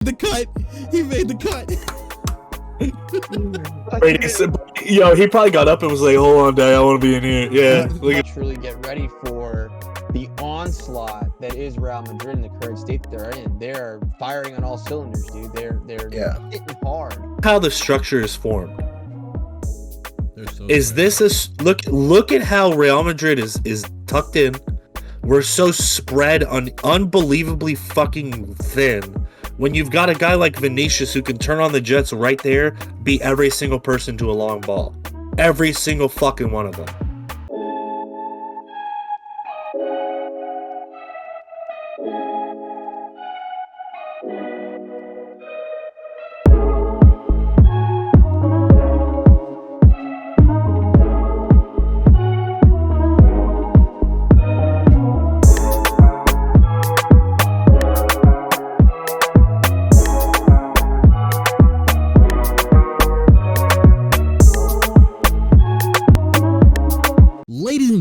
The cut. He made the cut. He probably got up and was like, "Hold on, Dad, I want to be in here." Yeah, look at truly get ready for the onslaught that is Real Madrid in the current state that they're in. They're firing on all cylinders, dude. They're hitting hard. How the structure is formed. So is this a look at how Real Madrid is tucked in? We're so spread on unbelievably fucking thin. When you've got a guy like Vinicius who can turn on the jets right there, beat every single person to a long ball. Every single fucking one of them.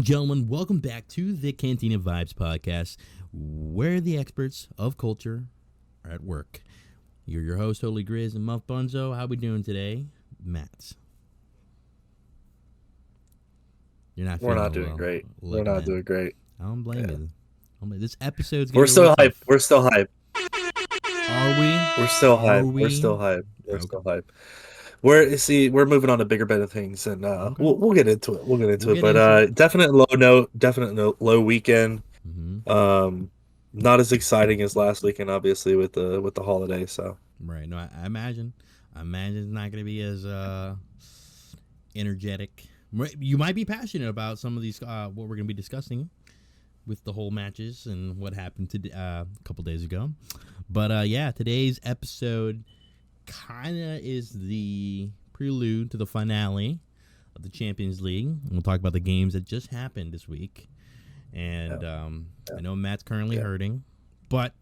Gentlemen, welcome back to the Cantina Vibes Podcast, where the experts of culture are at work. You're your host, Holy Grizz and Muff Bunzo. How we doing today, Matt? We're not doing great. We're not doing great. I don't blame you. This episode's We're still hype. We're still hype. Are we? We're still hype. We're still hype. We're still hype. We're moving on to bigger, better things, and we'll get into it. We'll get into it. But definite low note, definite low weekend. Mm-hmm. Not as exciting as last weekend, obviously, with the holiday. So right. No, I imagine it's not going to be as energetic. You might be passionate about some of these what we're going to be discussing with the whole matches and what happened a couple days ago. But today's episode kind of is the prelude to the finale of the Champions League. We'll talk about the games that just happened this week. And I know Matt's currently hurting, but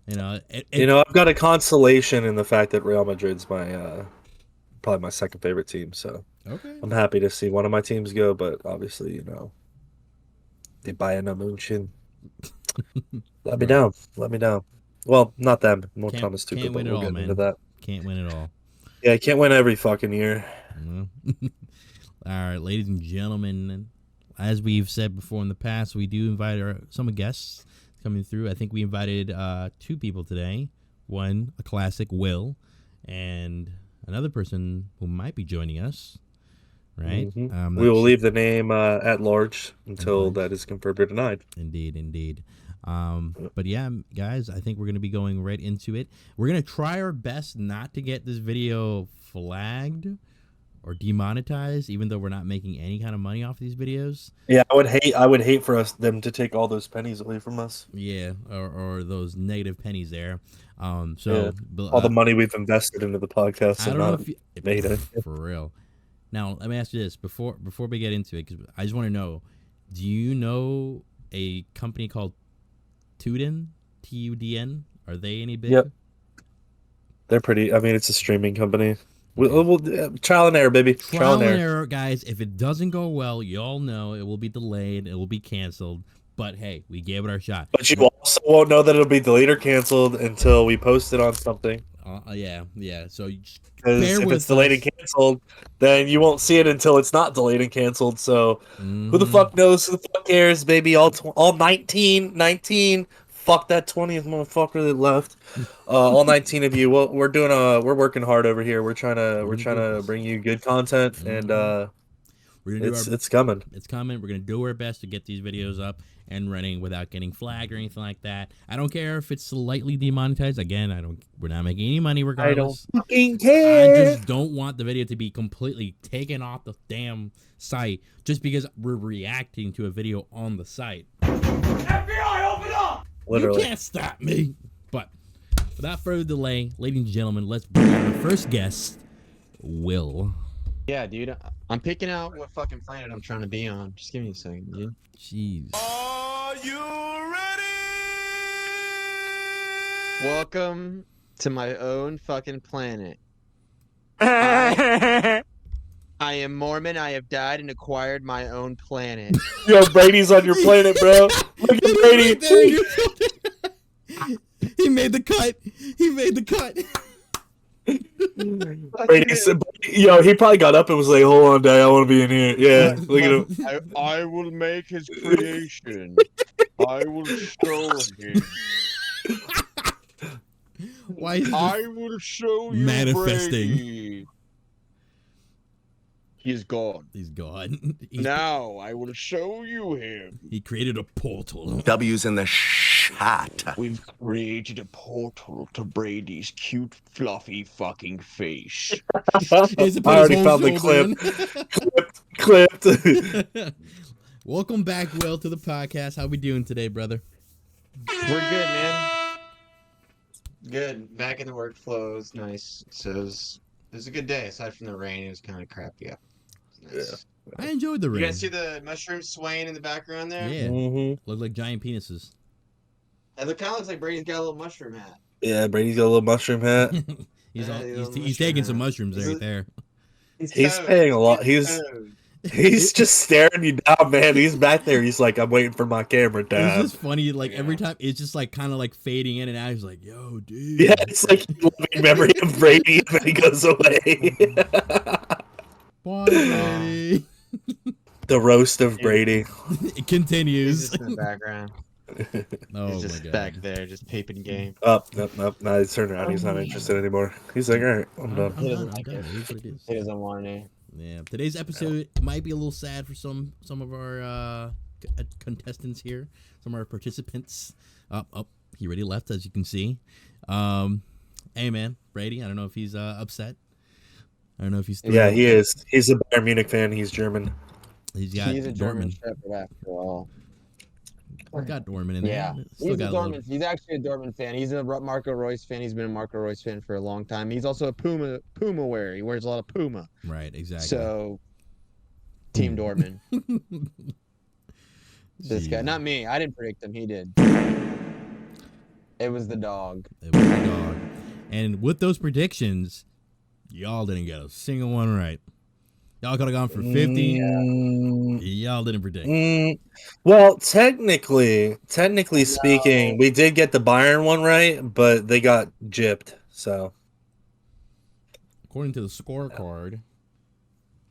I've got a consolation in the fact that Real Madrid's my probably my second favorite team. So I'm happy to see one of my teams go, but obviously, they Bayern München let me down. Well, not them. More Thomas Tuchel, but we'll get into that. Can't win it all. Yeah, can't win every fucking year. All right, ladies and gentlemen, as we've said before in the past, we do invite some guests coming through. I think we invited two people today. One, a classic, Will, and another person who might be joining us, right? Mm-hmm. We will leave the name at large until that is confirmed or denied. Indeed. But yeah, guys, I think we're going to be going right into it. We're going to try our best not to get this video flagged or demonetized, even though we're not making any kind of money off these videos. Yeah, I would hate for them to take all those pennies away from us. Yeah, or those negative pennies there. All the money we've invested into the podcast. I don't know if you made it for real. Now, let me ask you this before we get into it, because I just want to know: do you know a company called Tudin, Tudn? Are they any big? Yep. They're pretty. I mean, it's a streaming company. We'll trial and error, baby. Trial and error, guys. If it doesn't go well, you all know it will be delayed. It will be canceled. But hey, we gave it our shot. But you also won't know that it'll be delayed or canceled until we post it on something. Yeah. So because if it's delayed and canceled, then you won't see it until it's not delayed and canceled. So who the fuck knows? Who the fuck cares, baby? All 19. Fuck that 20th motherfucker that left. All 19 of you. Well, we're working hard over here. We're trying to bring you good content, and it's coming. It's coming. We're gonna do our best to get these videos up and running without getting flagged or anything like that. I don't care if it's slightly demonetized. Again, we're not making any money regardless. I don't fucking care. I just don't want the video to be completely taken off the damn site just because we're reacting to a video on the site. FBI, open up! Literally. You can't stop me. But without further delay, ladies and gentlemen, let's bring on our first guest, Will. Yeah, dude. I'm picking out what fucking planet I'm trying to be on. Just give me a second, dude. Jeez. Are you ready? Welcome to my own fucking planet. I am Mormon. I have died and acquired my own planet. Yo, Brady's on your planet, bro. Look at Brady. He made the cut. He made the cut. Brady said, yo, he probably got up and was like, "Hold on, Dad, I want to be in here." Yeah, look at him. I will make his creation. I will show him. Why is I will show you manifesting? Brady. He is gone. He's gone. Now I will show you him. He created a portal. W's in the shot. We've created a portal to Brady's cute, fluffy fucking face. I already found the clip. Clipped. Welcome back, Will, to the podcast. How we doing today, brother? We're good, man. Good. Back in the workflow. It was nice. So it was a good day. Aside from the rain, it was kind of crappy up. Nice. I enjoyed the rain. You guys see the mushrooms swaying in the background there? Yeah. Mm-hmm. Look like giant penises. It kind of looks like Brady's got a little mushroom hat. Yeah, Brady's got a little mushroom hat. he's taking some mushrooms right there. He's paying a lot. He's just staring you down, man. He's back there. He's like, I'm waiting for my camera, Dad. It's just funny. Like every time, it's just like kind of like fading in and out. He's like, "Yo, dude." Yeah, it's like loving memory of Brady, and then he goes away. Bye, Brady. The roast of Brady. It continues. He's just in the background. Oh He's my just god. back there, just peeping game. Nope. Nah, he's turned around. He's not interested anymore. He's like, all right, I'm done. He doesn't I'm like done. it. It is what it is. He doesn't want to. Yeah. Today's episode might be a little sad for some of our contestants here, some of our participants. He already left, as you can see. Hey man, Brady. I don't know if he's upset. I don't know if he's. Yeah, he is. He's a Bayern Munich fan. He's German. He's got He's a German Dortmund. Shepherd after all. He's got Dortmund in there. Yeah, Still he's a got a little- Dortmund. He's actually a Dortmund fan. He's a Marco Reus fan. He's been a Marco Reus fan for a long time. He's also a Puma wearer. He wears a lot of Puma. Right, exactly. So, Team Dortmund. This guy, Jeez. not me. I didn't predict him. He did. It was the dog. It was the dog. And with those predictions, y'all didn't get a single one right. Y'all could have gone for 50. Y'all didn't predict. Well, technically speaking, we did get the Bayern one right, but they got gypped. So, According to the scorecard,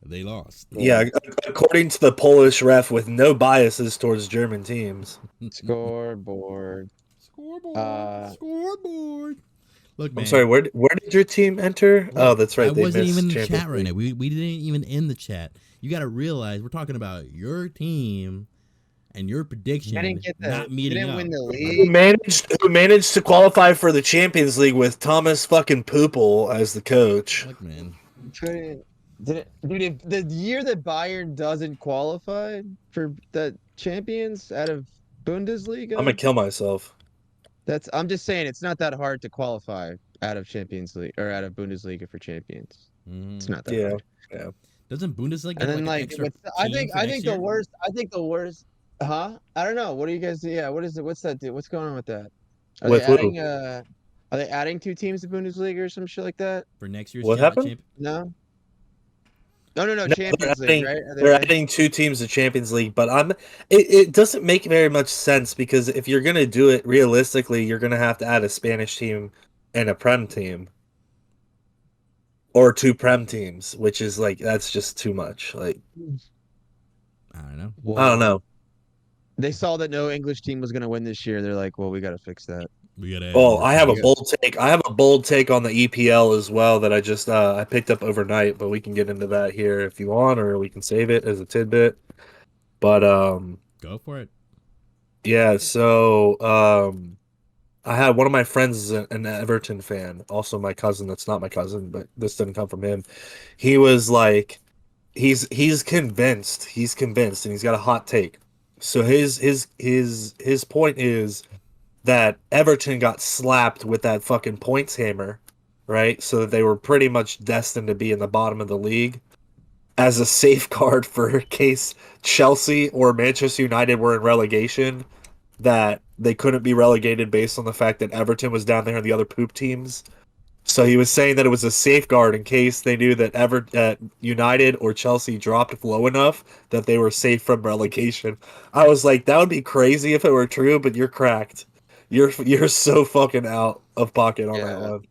they lost. yeah, according to the Polish ref, with no biases towards German teams. Scoreboard. Scoreboard. Look, man. I'm sorry. Where did your team enter? Oh, that's right. I They wasn't missed even in the Champions chat right League. now. We didn't even in the chat. You got to realize we're talking about your team and your prediction I didn't get that. not They meeting didn't up. win the Who league. managed to qualify for the Champions League with Thomas fucking Poople as the coach? Look, man. Dude, if the year that Bayern doesn't qualify for the champions out of Bundesliga, I'm gonna kill myself. I'm just saying it's not that hard to qualify out of Champions League or out of Bundesliga for champions. It's not that hard. Doesn't Bundesliga get And then an like extra I team think for I next think year? the worst I don't know. What do you guys what is it? What's that do? What's going on with that? Are With they who? adding are they adding 2 teams to Bundesliga or some shit like that? for next year's What happened? champ. No. No, No, Champions League, right? Are they They're adding- adding 2 teams to Champions League, but it doesn't make very much sense because if you're gonna do it realistically, you're gonna have to add a Spanish team and a Prem team. Or 2 Prem teams, which is like that's just too much. Like I don't know. I don't know. They saw that no English team was going to win this year. They're like, well, we got to fix that. We got to. Oh, I have a bold take. I have a bold take on the EPL as well that I just I picked up overnight, but we can get into that here if you want, or we can save it as a tidbit. But Go for it. yeah, so I had one of my friends is an Everton fan, also my cousin. That's not my cousin, but this didn't come from him. He was like, he's convinced, and he's got a hot take. So his point is that Everton got slapped with that fucking points hammer, right? So that they were pretty much destined to be in the bottom of the league as a safeguard for case Chelsea or Manchester United were in relegation, that they couldn't be relegated based on the fact that Everton was down there and the other poop teams. So he was saying that it was a safeguard in case they knew that United or Chelsea dropped low enough that they were safe from relegation. I was like, that would be crazy if it were true, but you're cracked. You're so fucking out of pocket on that Yeah. one.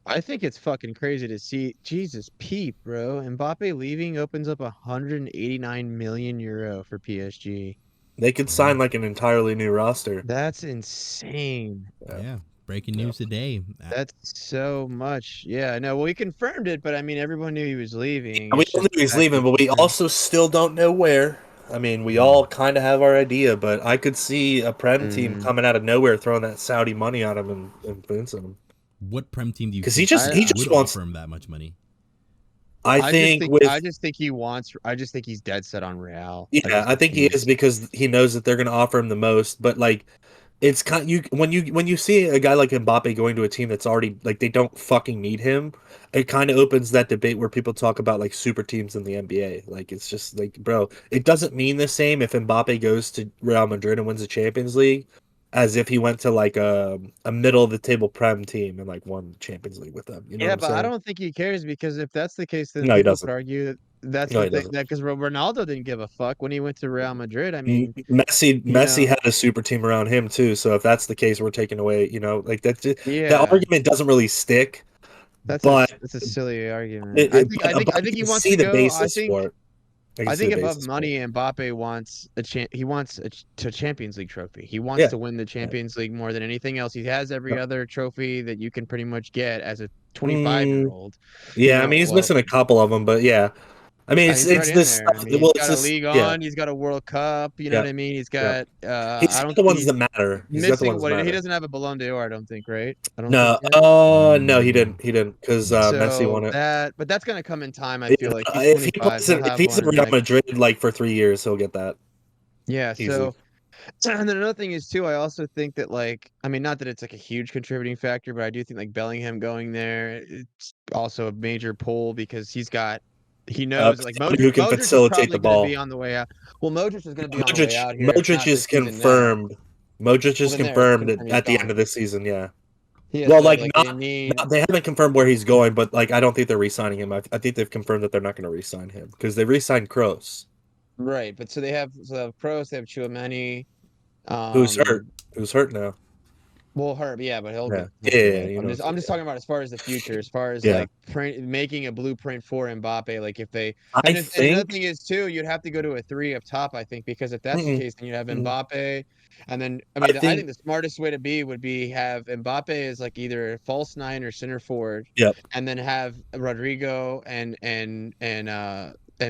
I think it's fucking crazy to see. Jesus, peep, bro. Mbappe leaving opens up 189 million euro for PSG. They could sign like an entirely new roster. That's insane. Yeah. Breaking Yeah. news today. That's so much. Yeah, no, well, we confirmed it, but I mean, everyone knew he was leaving. We It's all just knew he was the fact leaving, that but we they're- also still don't know where. I mean, we all kind of have our idea, but I could see a Prem team Mm. coming out of nowhere, throwing that Saudi money on him and influencing him. What Prem team do you 'Cause he think just- he would just wants- offer him that much money? I think with I just think he wants. I just think he's dead set on Real. yeah, I think he is because he knows that they're going to offer him the most. But like, it's kind when you see a guy like Mbappe going to a team that's already like they don't fucking need him, it kind of opens that debate where people talk about like super teams in the NBA. Like it's just like, bro, it doesn't mean the same if Mbappe goes to Real Madrid and wins the Champions League as if he went to like a middle of the table Prem team and like won the Champions League with them. You know Yeah, what I'm but saying? I don't think he cares because if that's the case, then No, he people doesn't. could argue that that's No, the he thing doesn't. that because Ronaldo didn't give a fuck when he went to Real Madrid. I mean, Messi know- had a super team around him too. So if that's the case, we're taking away, like that. yeah, That argument doesn't really stick. that's but a silly argument. I think he wants see to the go. basis for it. I think above money, Mbappe wants he wants a Champions League trophy. He wants Yeah. to win the Champions League more than anything else. He has every other trophy that you can pretty much get as a 25-year-old. Yeah, I mean he's missing a couple of them, but yeah. I mean it's right in this there. stuff. I mean, Well, he's it's got a this. league Yeah, on. He's got a World Cup. You know Yeah. what I mean? He's got. he's I got don't the ones think that matter. He's got the missing ones what that he matter. doesn't have a Ballon d'Or. I don't think, right? I don't No, think yet. no, he didn't because Messi won it. But that's gonna come in time. I feel like he's If he 25. plays He'll if have he's in one Real next. Madrid like for 3 years, he'll get that. Yeah. Easy. So, and then another thing is too. I also think that like, I mean, not that it's like a huge contributing factor, but I do think like Bellingham going there, it's also a major pull because he knows like somebody who can Modric is facilitate probably the going to ball. be on the way out. Well, Modric is going to be on the way out here. if Modric not is this season now. confirmed. Modric is Well, then there, confirmed confirmed he's at the end gone. of this season. Yeah. Yeah, Well, so, like they not, need they haven't confirmed where he's going, but like I don't think they're re-signing him. I think they've confirmed that they're not going to re-sign him because they re-signed Kroos, right, but so they have Kroos, they have Chouameni. who's hurt. Who's hurt now? Well, Herb, yeah, but he'll Yeah. get. Yeah, I'm just talking about as far as the future, as far as Yeah. like making a blueprint for Mbappe. Like if they, I and another think thing is too, you'd have to go to a 3 up top. I think because if that's the case, then you have Mbappe, and then I think the smartest way to would be have Mbappe as like either a false 9 or center forward. Yep. And then have Rodrigo and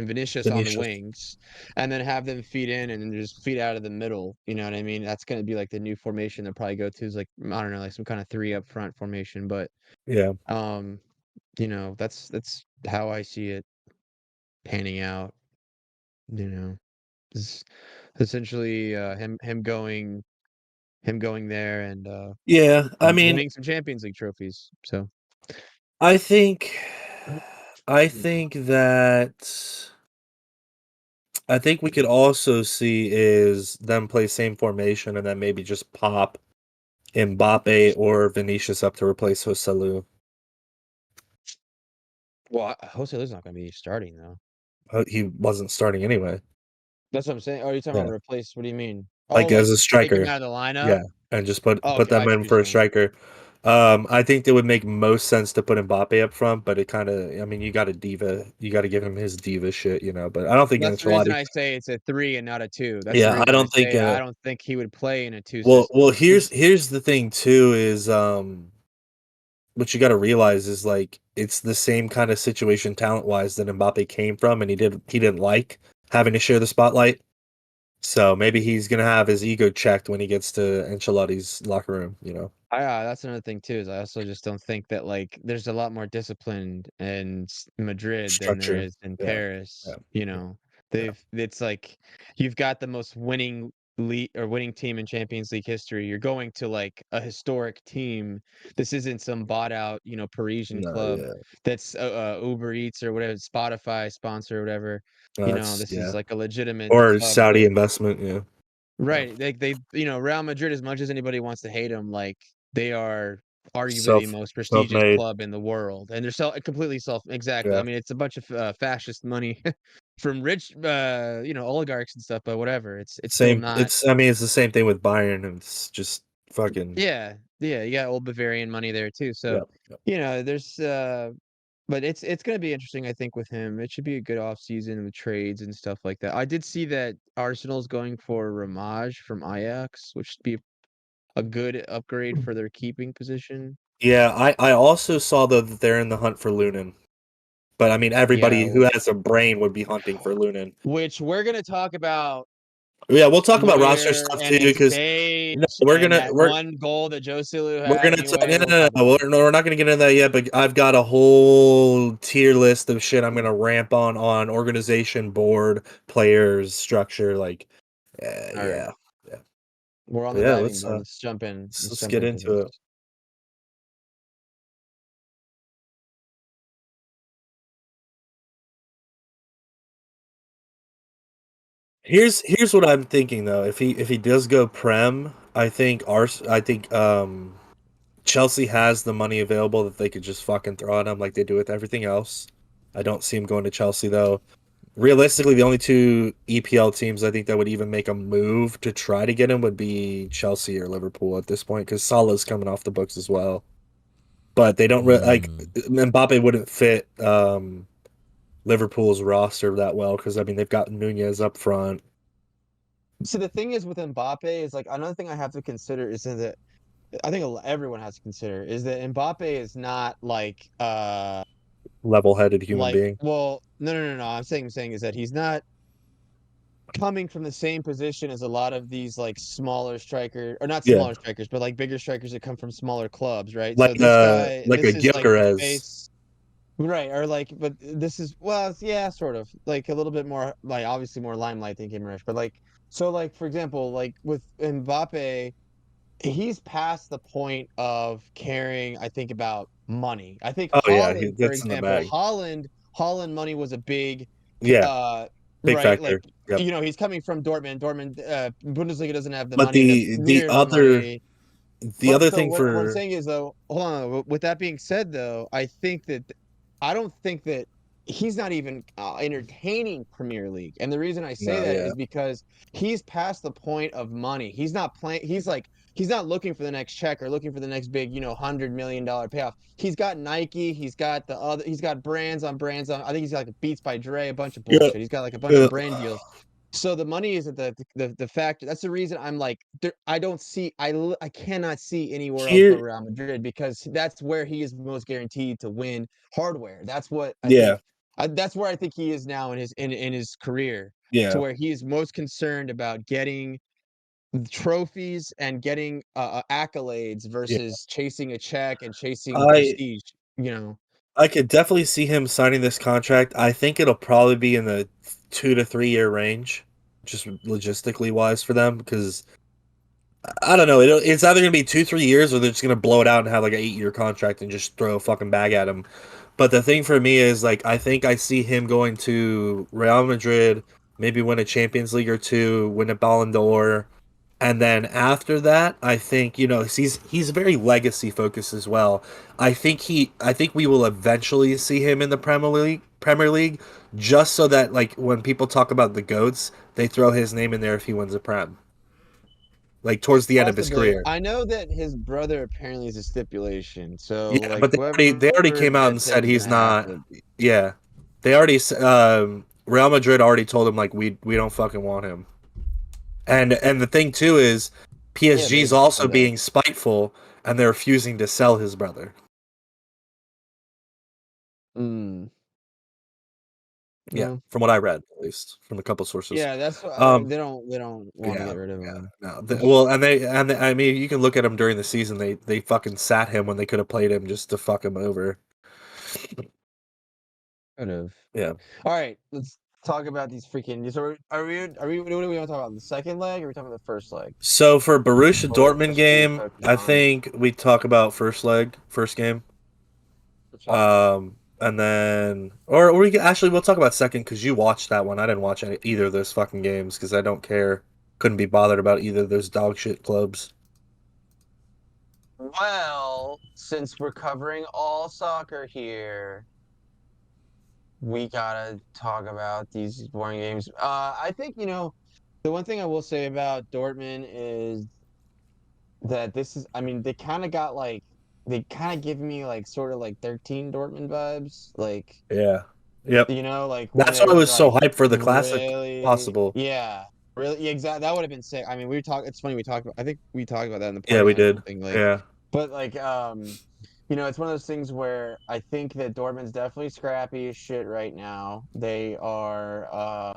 Vinicius on the wings, and then have them feed in and then just feed out of the middle. You know what I mean? That's going to be like the new formation they'll probably go to is like, I don't know, like some kind of 3 up front formation. But yeah, you know, that's how I see it panning out. You know, is essentially him going there and yeah. I mean, winning some Champions League trophies. So I think that we could also see is them play same formation and then maybe just pop Mbappe or Vinicius up to replace Joselu. well, Joselu's not going to be starting though. He wasn't starting anyway. That's what I'm saying. Oh, you're talking about replace? What do you mean? Like as a striker, take him out of the lineup. Yeah, and just put okay, them in for a striker. I think it would make most sense to put Mbappe up front, but it kind of, I mean, you got a diva, you got to give him his diva shit, you know. But I don't think that's the reason I say it's a 3 and not a 2. That's yeah, I don't think he would play in a 2. Well, here's the thing too is what you got to realize is like it's the same kind of situation talent wise that Mbappe came from, and he didn't like having to share the spotlight. So maybe he's gonna have his ego checked when he gets to Ancelotti's locker room, you know. That's another thing too. Is I also just don't think that like there's a lot more discipline in Madrid than there is in Paris. Yeah. You know, it's like you've got the most winning winning team in Champions League history. You're going to like a historic team. This isn't some bought out, you know, Parisian club that's Uber Eats or whatever, Spotify sponsor or whatever. You know, this is like a legitimate or club Saudi investment, yeah. Right. They you know, Real Madrid, as much as anybody wants to hate them, like they are arguably the most prestigious self-made. club in the world. And they're completely exactly. Yeah. I mean, it's a bunch of fascist money from rich, oligarchs and stuff, but whatever. It's still Same. not. It's the same thing with Bayern. It's just fucking. Yeah, you got old Bavarian money there too. So, Yeah. there's but it's gonna be interesting, I think, with him. It should be a good off season with trades and stuff like that. I did see that Arsenal's going for Ramage from Ajax, which would be a good upgrade for their keeping position. Yeah, I also saw though that they're in the hunt for Lunin. But I mean, everybody who has a brain would be hunting for Lunin. Which we're gonna talk about. Yeah, we'll talk about roster later, stuff and too it's because beige, we're and gonna that we're one goal that Joselu we're had. gonna Anyway, we're not gonna get into that yet. But I've got a whole tier list of shit I'm gonna ramp on organization, board, players, structure. Like, yeah. We're on But the yeah, diving board. Let's jump in. Let's get into it. Here's what I'm thinking though. If he does go Prem, I think Chelsea has the money available that they could just fucking throw at him like they do with everything else. I don't see him going to Chelsea though. Realistically, the only two EPL teams I think that would even make a move to try to get him would be Chelsea or Liverpool at this point because Salah's coming off the books as well. But they don't like Mbappe wouldn't fit Liverpool's roster that well because I mean they've got Nunez up front. So the thing is with Mbappe is like another thing I have to consider is that I think everyone has to consider is that Mbappe is not like level-headed human being. Well, no. I'm saying is that he's not coming from the same position as a lot of these like smaller strikers, or not smaller strikers, but like bigger strikers that come from smaller clubs, right? Like so this guy, like this a is Gyökeres. like face, right? Or like, but this is sort of like a little bit more like obviously more limelight than Gimenez, but like so like for example, like with Mbappe, he's past the point of caring, I think, about money. I think Holland, for example, Holland money was a big big right, factor. Like he's coming from Dortmund. Bundesliga doesn't have the but money. the other thing what I'm saying is though, hold on. With that being said, though, I don't think that he's not even entertaining Premier League. And the reason I say that is because he's past the point of money. He's not playing. He's not looking for the next check or looking for the next big, $100 million payoff. He's got Nike. He's got he's got brands on. I think he's got like Beats by Dre, a bunch of bullshit. He's got like a bunch of brand deals. So the money isn't the factor. That's the reason I'm like, I cannot see anywhere else but Real Madrid because that's where he is most guaranteed to win hardware. That's what I think. That's where I think he is now in his career. Yeah. To where he is most concerned about getting trophies and getting accolades versus chasing a check and chasing prestige. I could definitely see him signing this contract. I think it'll probably be in the 2 to 3 year range, just logistically wise for them. Because I don't know, it's either gonna be 2-3 years or they're just gonna blow it out and have like an 8-year contract and just throw a fucking bag at him. But the thing for me is like I think I see him going to Real Madrid, maybe win a Champions League or two, win a Ballon d'Or. And then after that, I think he's very legacy focused as well. I think we will eventually see him in the Premier League, just so that like when people talk about the GOATs, they throw his name in there if he wins a Prem. Like towards the end of his career. I know that his brother apparently is a stipulation. So yeah, but they already came out and said he's not. Yeah, they already Real Madrid already told him like we don't fucking want him. And the thing too is PSG's also being spiteful and they're refusing to sell his brother. Yeah, from what I read, at least from a couple sources. Yeah, that's what, they don't want to get rid of him. No. Well, and I mean, you can look at him during the season. They fucking sat him when they could have played him just to fuck him over. Could have. Yeah. All right, let's talk about these freaking. So are we? What do we want to talk about? The second leg, or are we talking about the first leg? So for Borussia Dortmund game, I think we talk about first game. And then, or we'll talk about second because you watched that one. I didn't watch either of those fucking games because I don't care. Couldn't be bothered about either of those dog shit clubs. Well, since we're covering all soccer here, we gotta talk about these boring games. I think the one thing I will say about Dortmund is that this is. I mean, they kind of got like they kind of give me like sort of like 13 Dortmund vibes, like Yeah. Yep. like when That's they why I were was so like hyped for the classic really, possible. yeah, really, yeah, exactly. That would have been sick. I mean, we talked. It's funny we talked about. I think we talked about that in the Yeah, party we line did. thing. Like, Yeah. but like, it's one of those things where I think that Dortmund's definitely scrappy as shit right now. They are.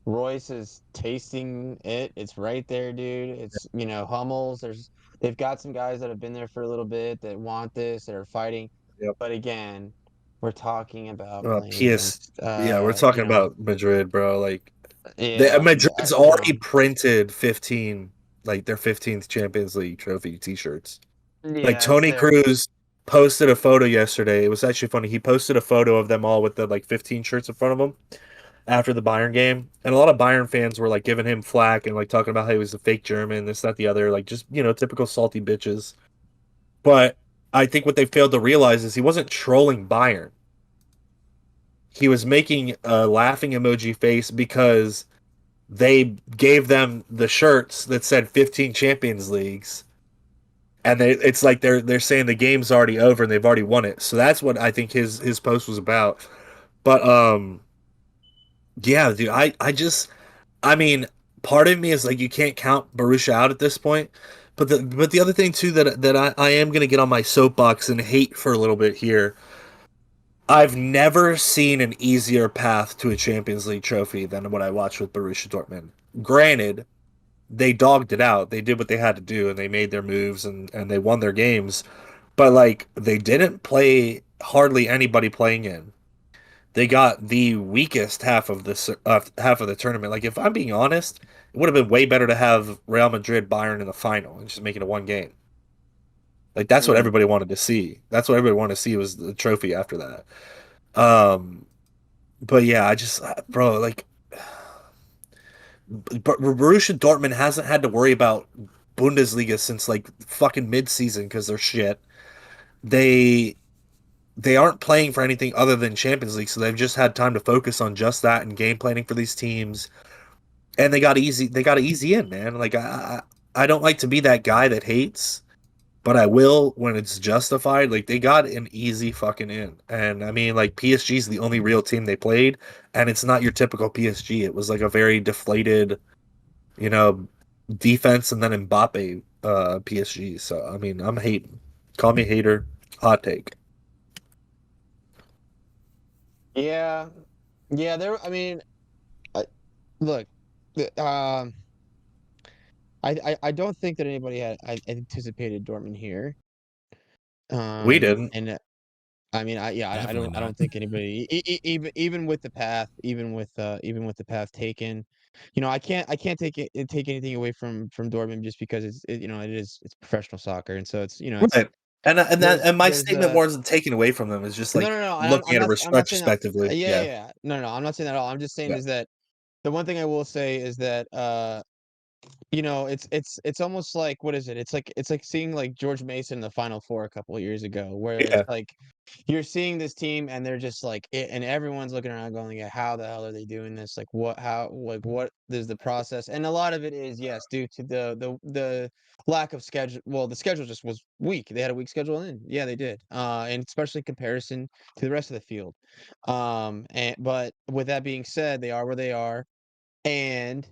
Royce is tasting it. It's right there, dude. It's Hummels. They've got some guys that have been there for a little bit that want this, that are fighting. Yep. But again, we're talking about Uh, playing PS. against Yeah, we're talking about Madrid, bro. Like, yeah, Madrid's already printed 15, like their 15th Champions League trophy T-shirts. Like yeah, it's Tony there. Cruz posted a photo yesterday. It was actually funny. He posted a photo of them all with the like 15 shirts in front of them after the Bayern game, and a lot of Bayern fans were like giving him flack and like talking about how he was a fake German, this, that, the other, like just typical salty bitches. But I think what they failed to realize is he wasn't trolling Bayern. He was making a laughing emoji face because they gave them the shirts that said 15 Champions Leagues, and it's like they're saying the game's already over and they've already won it. So that's what I think his post was about. But yeah, dude, I mean, part of me is like you can't count Borussia out at this point. But the other thing too that I am gonna get on my soapbox and hate for a little bit here. I've never seen an easier path to a Champions League trophy than what I watched with Borussia Dortmund. Granted, they dogged it out. They did what they had to do and they made their moves and they won their games. But like they didn't play hardly anybody playing in. They got the weakest half of the tournament. Like if I'm being honest, it would have been way better to have Real Madrid Bayern in the final and just make it a one game. Like that's what Mm. everybody wanted to see. That's what everybody wanted to see was the trophy after that. Um, but yeah, I just bro, like, but Borussia Dortmund hasn't had to worry about Bundesliga since like fucking mid-season because they're shit. They they aren't playing for anything other than Champions League, so they've just had time to focus on just that and game planning for these teams. And they got easy in, man. Like I don't like to be that guy that hates, but I will when it's justified. Like they got an easy fucking in. And I mean like PSG's the only real team they played, and it's not your typical PSG. It was like a very deflated, you know, defense and then MBAPPE PSG. So I mean, I'm hating. Call me a hater. Hot take. Yeah, yeah. I mean, look, um, I don't think that anybody had anticipated Dortmund here. We didn't. And I mean, Definitely I not. don't think anybody, even with the path, even with the path taken, I can't take anything away from Dortmund just because it's professional soccer, and so it's it's Right. And my there's statement wasn't taken away from them. It's just no, like no, no. looking at it I'm not saying that. retrospectively. Yeah, yeah, Yeah. yeah. No, no, I'm not saying that at all. I'm just saying Yeah. is that the one thing I will say is that it's almost like what is it? It's like seeing like George Mason in the Final Four a couple of years ago, where it's Yeah. like you're seeing this team and they're just like and everyone's looking around going, yeah, how the hell are they doing this? Like what is the process? And a lot of it is yes, due to the lack of schedule. Well, the schedule just was weak. They had a weak schedule in. Yeah, they did. And especially in comparison to the rest of the field. But with that being said, they are where they are. And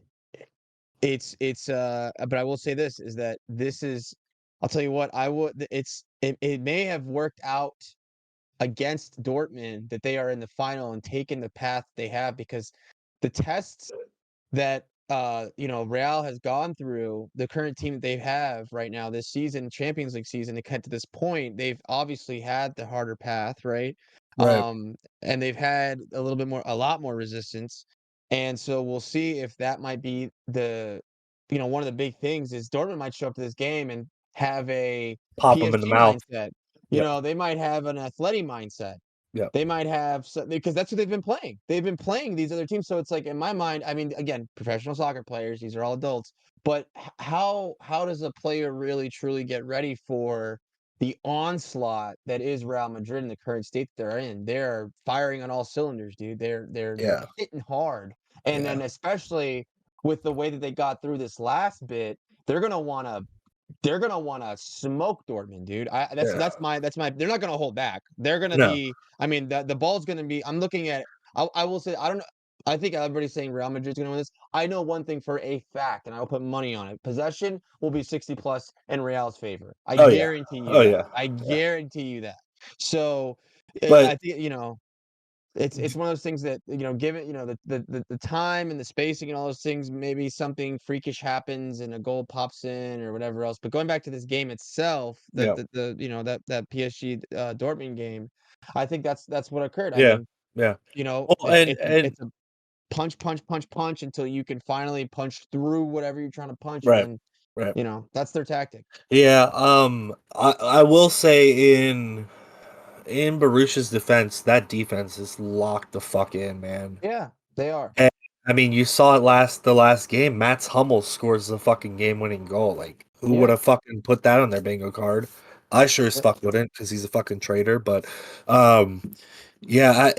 but I will say this is that this is I'll tell you what, it may have worked out against Dortmund that they are in the final and taken the path they have because the tests that Real has gone through, the current team that they have right now this season, Champions League season, to get to this point, they've obviously had the harder path, right? Right. And they've had a lot more resistance. And so we'll see if that might be one of the big things is Dortmund might show up to this game and have a Pop them in the PSG mouth. mindset. Yep. They might have an athletic mindset. Yep. They might have because that's what they've been playing. They've been playing these other teams. So it's like in my mind, I mean, again, professional soccer players, these are all adults. But how does a player really truly get ready for the onslaught that is Real Madrid in the current state they're in. They're firing on all cylinders, dude. They're hitting hard. And then especially with the way that they got through this last bit, they're gonna wanna smoke Dortmund, dude. That's my they're not gonna hold back. They're gonna No. be I mean the ball's gonna be I'm looking at I will say I don't know. I think everybody's saying Real Madrid's gonna win this. I know one thing for a fact, and I'll put money on it. Possession will be 60 plus in Real's favor. I guarantee you that. I guarantee you that. So But I think it's one of those things that given the time and the spacing and all those things, maybe something freakish happens and a goal pops in or whatever else. But going back to this game itself, that PSG Dortmund game, I think that's what occurred. I mean, Well, it's a punch until you can finally punch through whatever you're trying to punch, and then that's their tactic. Yeah, I will say in Baruch's defense, that defense is locked the fuck in, man. Yeah, they are. And, I mean, you saw it the last game. Mats Hummels scores the fucking game-winning goal. Like, who would have fucking put that on their bingo card? I sure as fuck wouldn't, because he's a fucking traitor. But, yeah,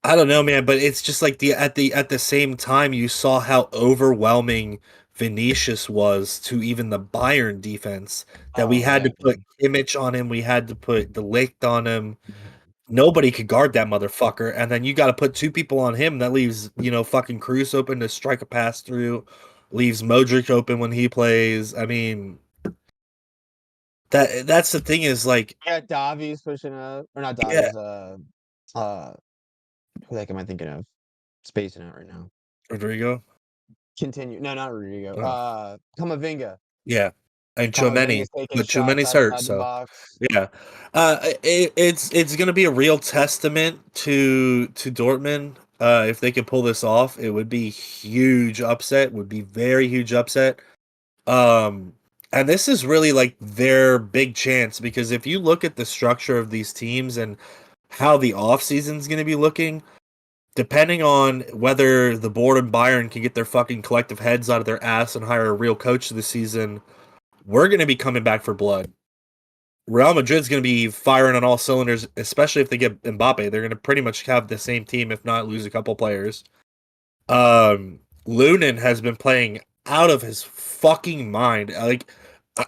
I don't know, man. But it's just like at the same time, you saw how overwhelming Vinicius was to even the Bayern defense, that we had to put Kimmich on him, we had to put the Ligt on him. Nobody could guard that motherfucker, and then you got to put two people on him. That leaves fucking Cruz open to strike a pass through, leaves Modric open when he plays. I mean, that's the thing is like Davies pushing up or not Davies. Who the heck am I thinking of? Spacing out right now. Rodrigo. Continue. No, not Rodrigo. Camavinga. Yeah, and Tchouaméni, but Tchouaméni's hurt, so yeah. It's gonna be a real testament to Dortmund. If they could pull this off, it would be huge upset. Would be very huge upset. And this is really like their big chance, because if you look at the structure of these teams and how the offseason is going to be looking, depending on whether the board and Bayern can get their fucking collective heads out of their ass and hire a real coach this season, we're going to be coming back for blood. Real Madrid's going to be firing on all cylinders, especially if they get MBAPPE. They're going to pretty much have the same team, if not lose a couple players. Lunin has been playing out of his fucking mind. Like,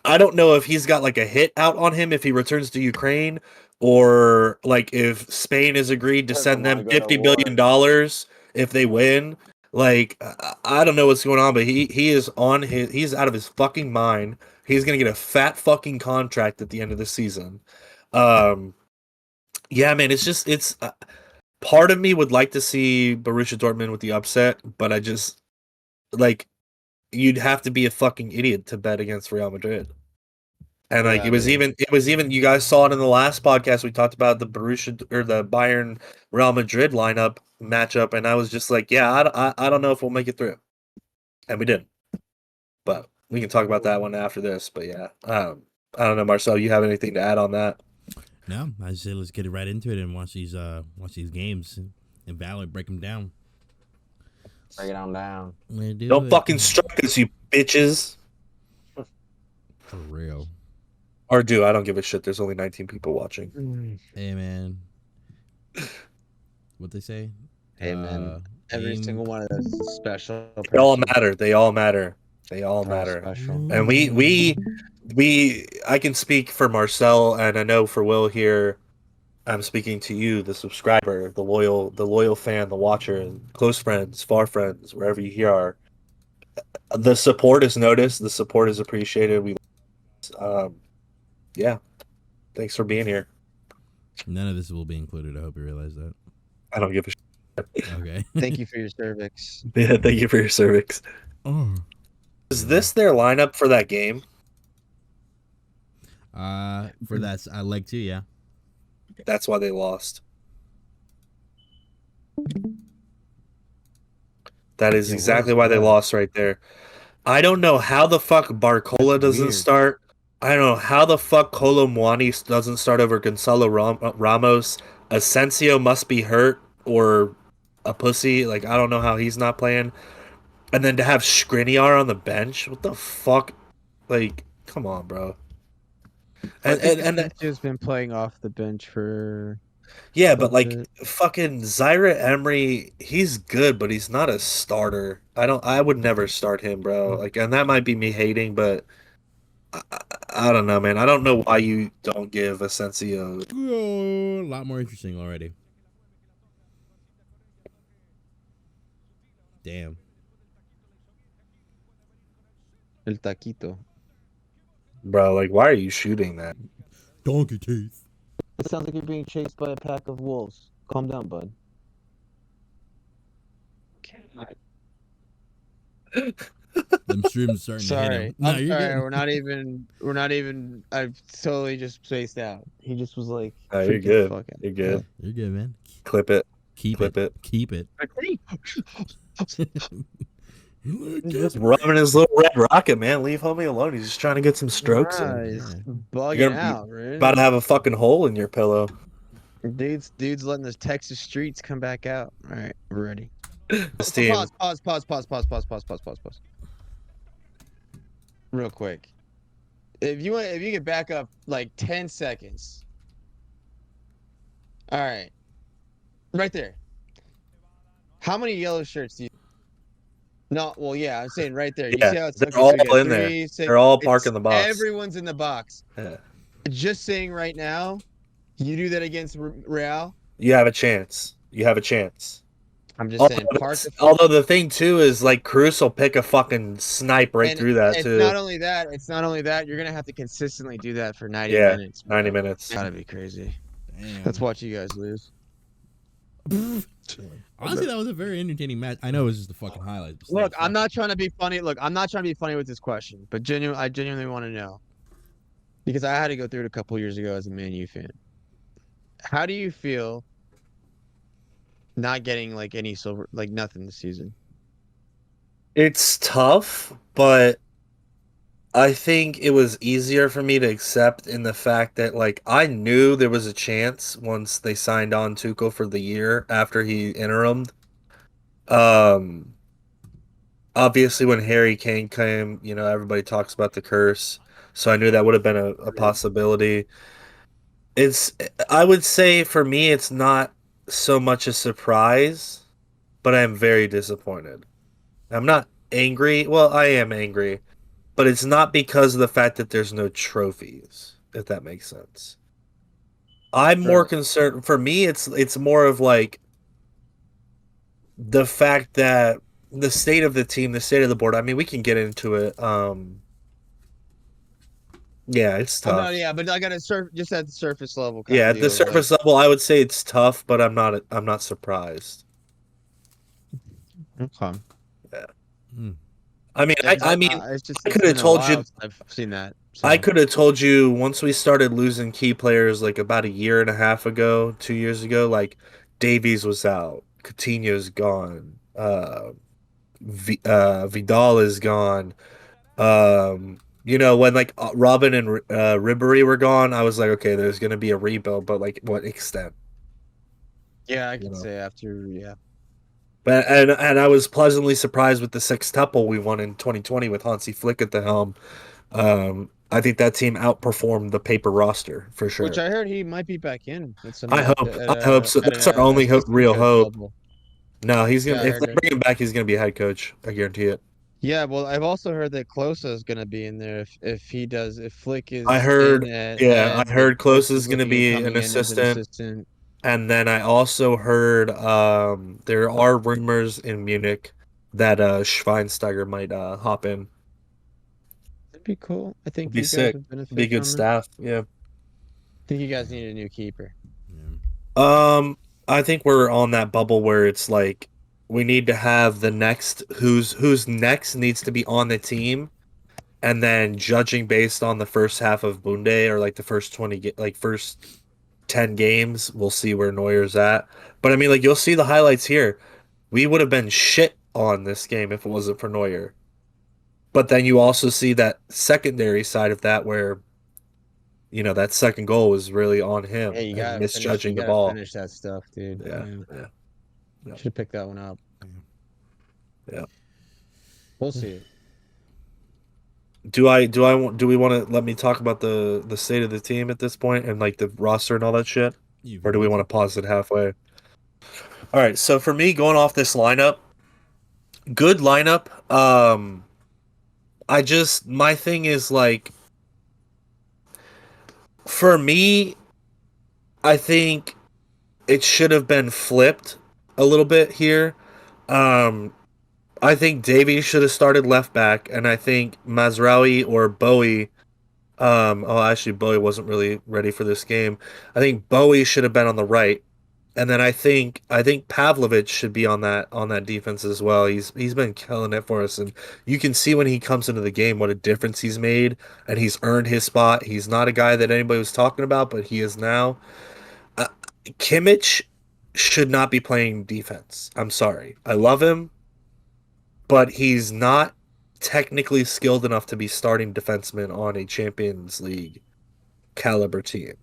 I don't know if he's got like a hit out on him if he returns to Ukraine, or like if Spain has agreed to send them $50 billion if they win. Like, I don't know what's going on, but he is he's out of his fucking mind. He's gonna get a fat fucking contract at the end of the season. Yeah, man, it's part of me would like to see Borussia Dortmund with the upset, but I just like, you'd have to be a fucking idiot to bet against Real Madrid. And like, it was even you guys saw it in the last podcast. We talked about the Borussia or the Bayern Real Madrid matchup, and I was just like, yeah, I don't know if we'll make it through, and we didn't. But we can talk about that one after this. But yeah, I don't know, Marcel, you have anything to add on that? No, I just say let's get right into it and watch these games and Valor break them down. Break it on down. Don't fucking strike us, you bitches. For real. Or do, I don't give a shit. There's only 19 people watching. Hey, man. What they say? Hey, man. Every single one of those is special. They all matter. They all matter. They all matter. Special. And I can speak for Marcel, and I know for Will here, I'm speaking to you, the subscriber, the loyal fan, the watcher, close friends, far friends, wherever you are. The support is noticed. The support is appreciated. Yeah. Thanks for being here. None of this will be included. I hope you realize that. I don't give a shit. Okay. Thank you for your cervix. Yeah, thank you for your cervix. Oh. Is this their lineup for that game? For that, I like to, yeah. That's why they lost. That is exactly why they lost right there. I don't know how the fuck Barcola doesn't start. I don't know how the fuck Kolo Muani doesn't start over Gonzalo Ramos. Asensio must be hurt or a pussy. Like, I don't know how he's not playing. And then to have Skriniar on the bench? What the fuck? Like, come on, bro. And has been playing off the bench for yeah, a but like bit. fucking Zaire Emery, he's good, but he's not a starter. I would never start him, bro. Like, and that might be me hating, but I don't know, man. I don't know why you don't give Asensio. Oh, a lot more interesting already. Damn. El Taquito. Bro, like, why are you shooting that? Donkey teeth. It sounds like you're being chased by a pack of wolves. Calm down, bud. Them streams starting to hit Sorry. him. No, I'm you're sorry. good. We're not even I've totally just spaced out. He just was like Oh, you're freaking good. fucking. You're good. You're good, man. Clip it. Keep Clip it. Keep it. Just rubbing his little red rocket, man. Leave homie alone. He's just trying to get some strokes in. He's Yeah. bugging You're gonna out, be man. about to have a fucking hole in your pillow. Dude's letting the Texas streets come back out. All right, we're ready. This team. Pause. Real quick. If you could back up like 10 seconds. All right. Right there. How many yellow shirts do you? No, well, yeah, I'm saying right there. You Yeah, see how it's they're okay, all so you got in there. 3, 6, They're all it's- parking the box. Everyone's in the box. Yeah. Just saying right now, you do that against Real. You have a chance. You have a chance. I'm just saying, park the Although the thing too is like Cruz will pick a fucking snipe right and through that it's too. not only that, you're gonna have to consistently do that for 90 Yeah, minutes. bro. 90 minutes. Gotta be crazy. Damn. Let's watch you guys lose. Honestly, that was a very entertaining match. I know it was just the fucking highlights. but Look, still, I'm not trying to be funny. With this question, but I genuinely want to know because I had to go through it a couple years ago as a Man U fan. How do you feel not getting like any silver, like nothing this season? It's tough, but I think it was easier for me to accept in the fact that like I knew there was a chance once they signed on Tuchel for the year after he interimed. Obviously when Harry Kane came, you know, everybody talks about the curse. So I knew that would have been a possibility. I would say for me it's not so much a surprise, but I'm very disappointed. I'm not angry. Well, I am angry. But it's not because of the fact that there's no trophies, if that makes sense. I'm more concerned. For me, it's more of like the fact that the state of the team, the state of the board. I mean, we can get into it. Yeah, it's tough. No, yeah, but I got to just at the surface level. Yeah, at the surface level, I would say it's tough, but I'm not surprised. Okay. Yeah. Hmm. I mean, I mean, it's just, I could have told you. I've seen that. So. I could have told you once we started losing key players, like about a year and a half ago, 2 years ago, like Davies was out, Coutinho's gone, Vidal is gone. You know, when like Robin and Ribery were gone, I was like, okay, there's gonna be a rebuild, but like what extent? Yeah, I can say after, yeah. But and I was pleasantly surprised with the sextuple we won in 2020 with Hansi Flick at the helm. I think that team outperformed the paper roster for sure. Which I heard he might be back in. I hope so. That's our only real hope. No, he's gonna. If they bring him back, he's gonna be a head coach. I guarantee it. Yeah, well, I've also heard that Klose is gonna be in there if Flick is. I heard. I heard Klose is gonna be an assistant. And then I also heard there are rumors in Munich that Schweinsteiger might hop in. That'd be cool. I think be sick. Be good staff. Yeah. I think you guys need a new keeper. Yeah. I think we're on that bubble where it's like we need to have the next who's next needs to be on the team, and then judging based on the first half of Bunde or like the first 10 games, we'll see where Neuer's at. But I mean, like, you'll see the highlights here. We would have been shit on this game if it wasn't for Neuer. But then you also see that secondary side of that where, you know, that second goal was really on him and misjudging the ball. Finish that stuff, dude. Yeah. Should have picked that one up. Yeah. We'll see. Do we want to let me talk about the state of the team at this point and like the roster and all that shit, or do we want to pause it halfway? All right, so for me, going off this lineup, good lineup. My thing is like, for me, I think it should have been flipped a little bit here. I think Davies should have started left back, and I think Mazraoui or Bowie. Actually, Bowie wasn't really ready for this game. I think Bowie should have been on the right, and then I think Pavlovich should be on that defense as well. He's been killing it for us, and you can see when he comes into the game what a difference he's made, and he's earned his spot. He's not a guy that anybody was talking about, but he is now. Kimmich should not be playing defense. I'm sorry. I love him, but he's not technically skilled enough to be starting defenseman on a Champions League caliber team.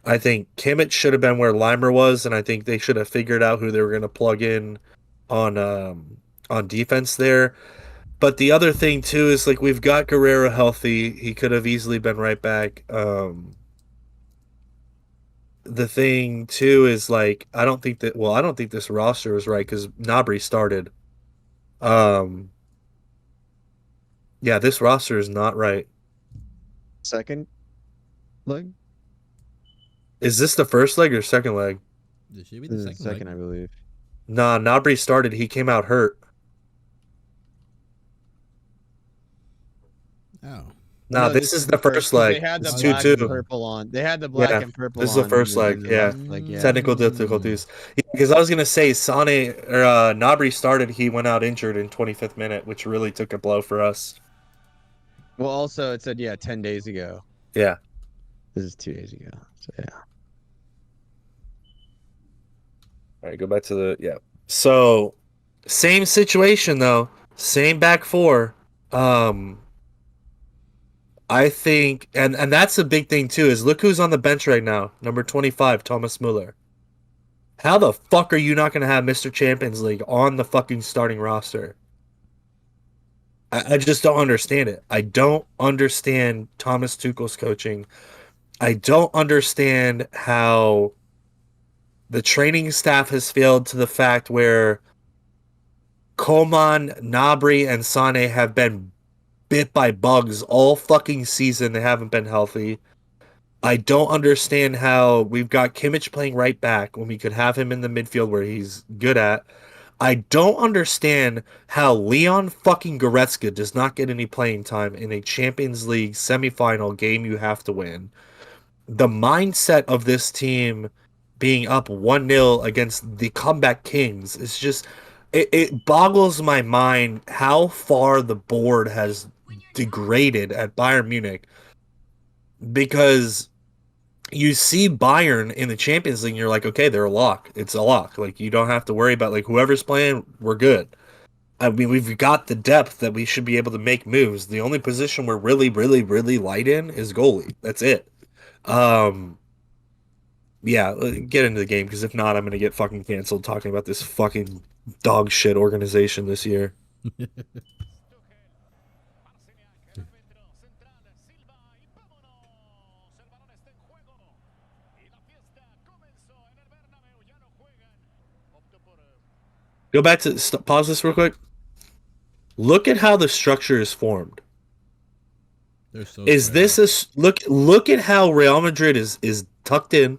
I think Kimmich should have been where Limer was, and I think they should have figured out who they were going to plug in on defense there. But the other thing too is like we've got Guerrero healthy. He could have easily been right back. The thing too is like I don't think this roster is right because Gnabry started. Yeah, this roster is not right. Second leg? Is this the first leg or second leg? This should be This the is second second, leg. I believe. Nah, Gnabry started. He came out hurt. Oh. Nah, No, this is the first leg. They had the It's black 2-2. and purple on. They had the black Yeah, and purple this is the on first in leg, in yeah. last leg, yeah. Technical difficulties. Because I was gonna say Sane or Gnabry started. He went out injured in 25th minute, which really took a blow for us. Well, also it said 10 days ago. Yeah. This is 2 days ago. So yeah. All right, go back to the So, same situation though. Same back four. I think, and that's a big thing too. Is look who's on the bench right now. Number 25, Thomas Muller. How the fuck are you not going to have Mr. Champions League on the fucking starting roster? I just don't understand it. I don't understand Thomas Tuchel's coaching. I don't understand how the training staff has failed to the fact where Coman, Gnabry, and Sane have been bit by bugs all fucking season. They haven't been healthy. I don't understand how we've got Kimmich playing right back when we could have him in the midfield where he's good at. I don't understand how Leon fucking Goretzka does not get any playing time in a Champions League semifinal game you have to win. The mindset of this team being up 1-0 against the comeback kings is just it boggles my mind how far the board has degraded at Bayern Munich, because you see Bayern in the Champions League and you're like, okay, they're a lock. It's a lock. Like, you don't have to worry about like whoever's playing, we're good. I mean, we've got the depth that we should be able to make moves. The only position we're really, really, really light in is goalie. That's it. Yeah, get into the game, because if not, I'm gonna get fucking canceled talking about this fucking dog shit organization this year. Go back to pause this real quick. Look at how the structure is formed. Is this a look at how Real Madrid is tucked in?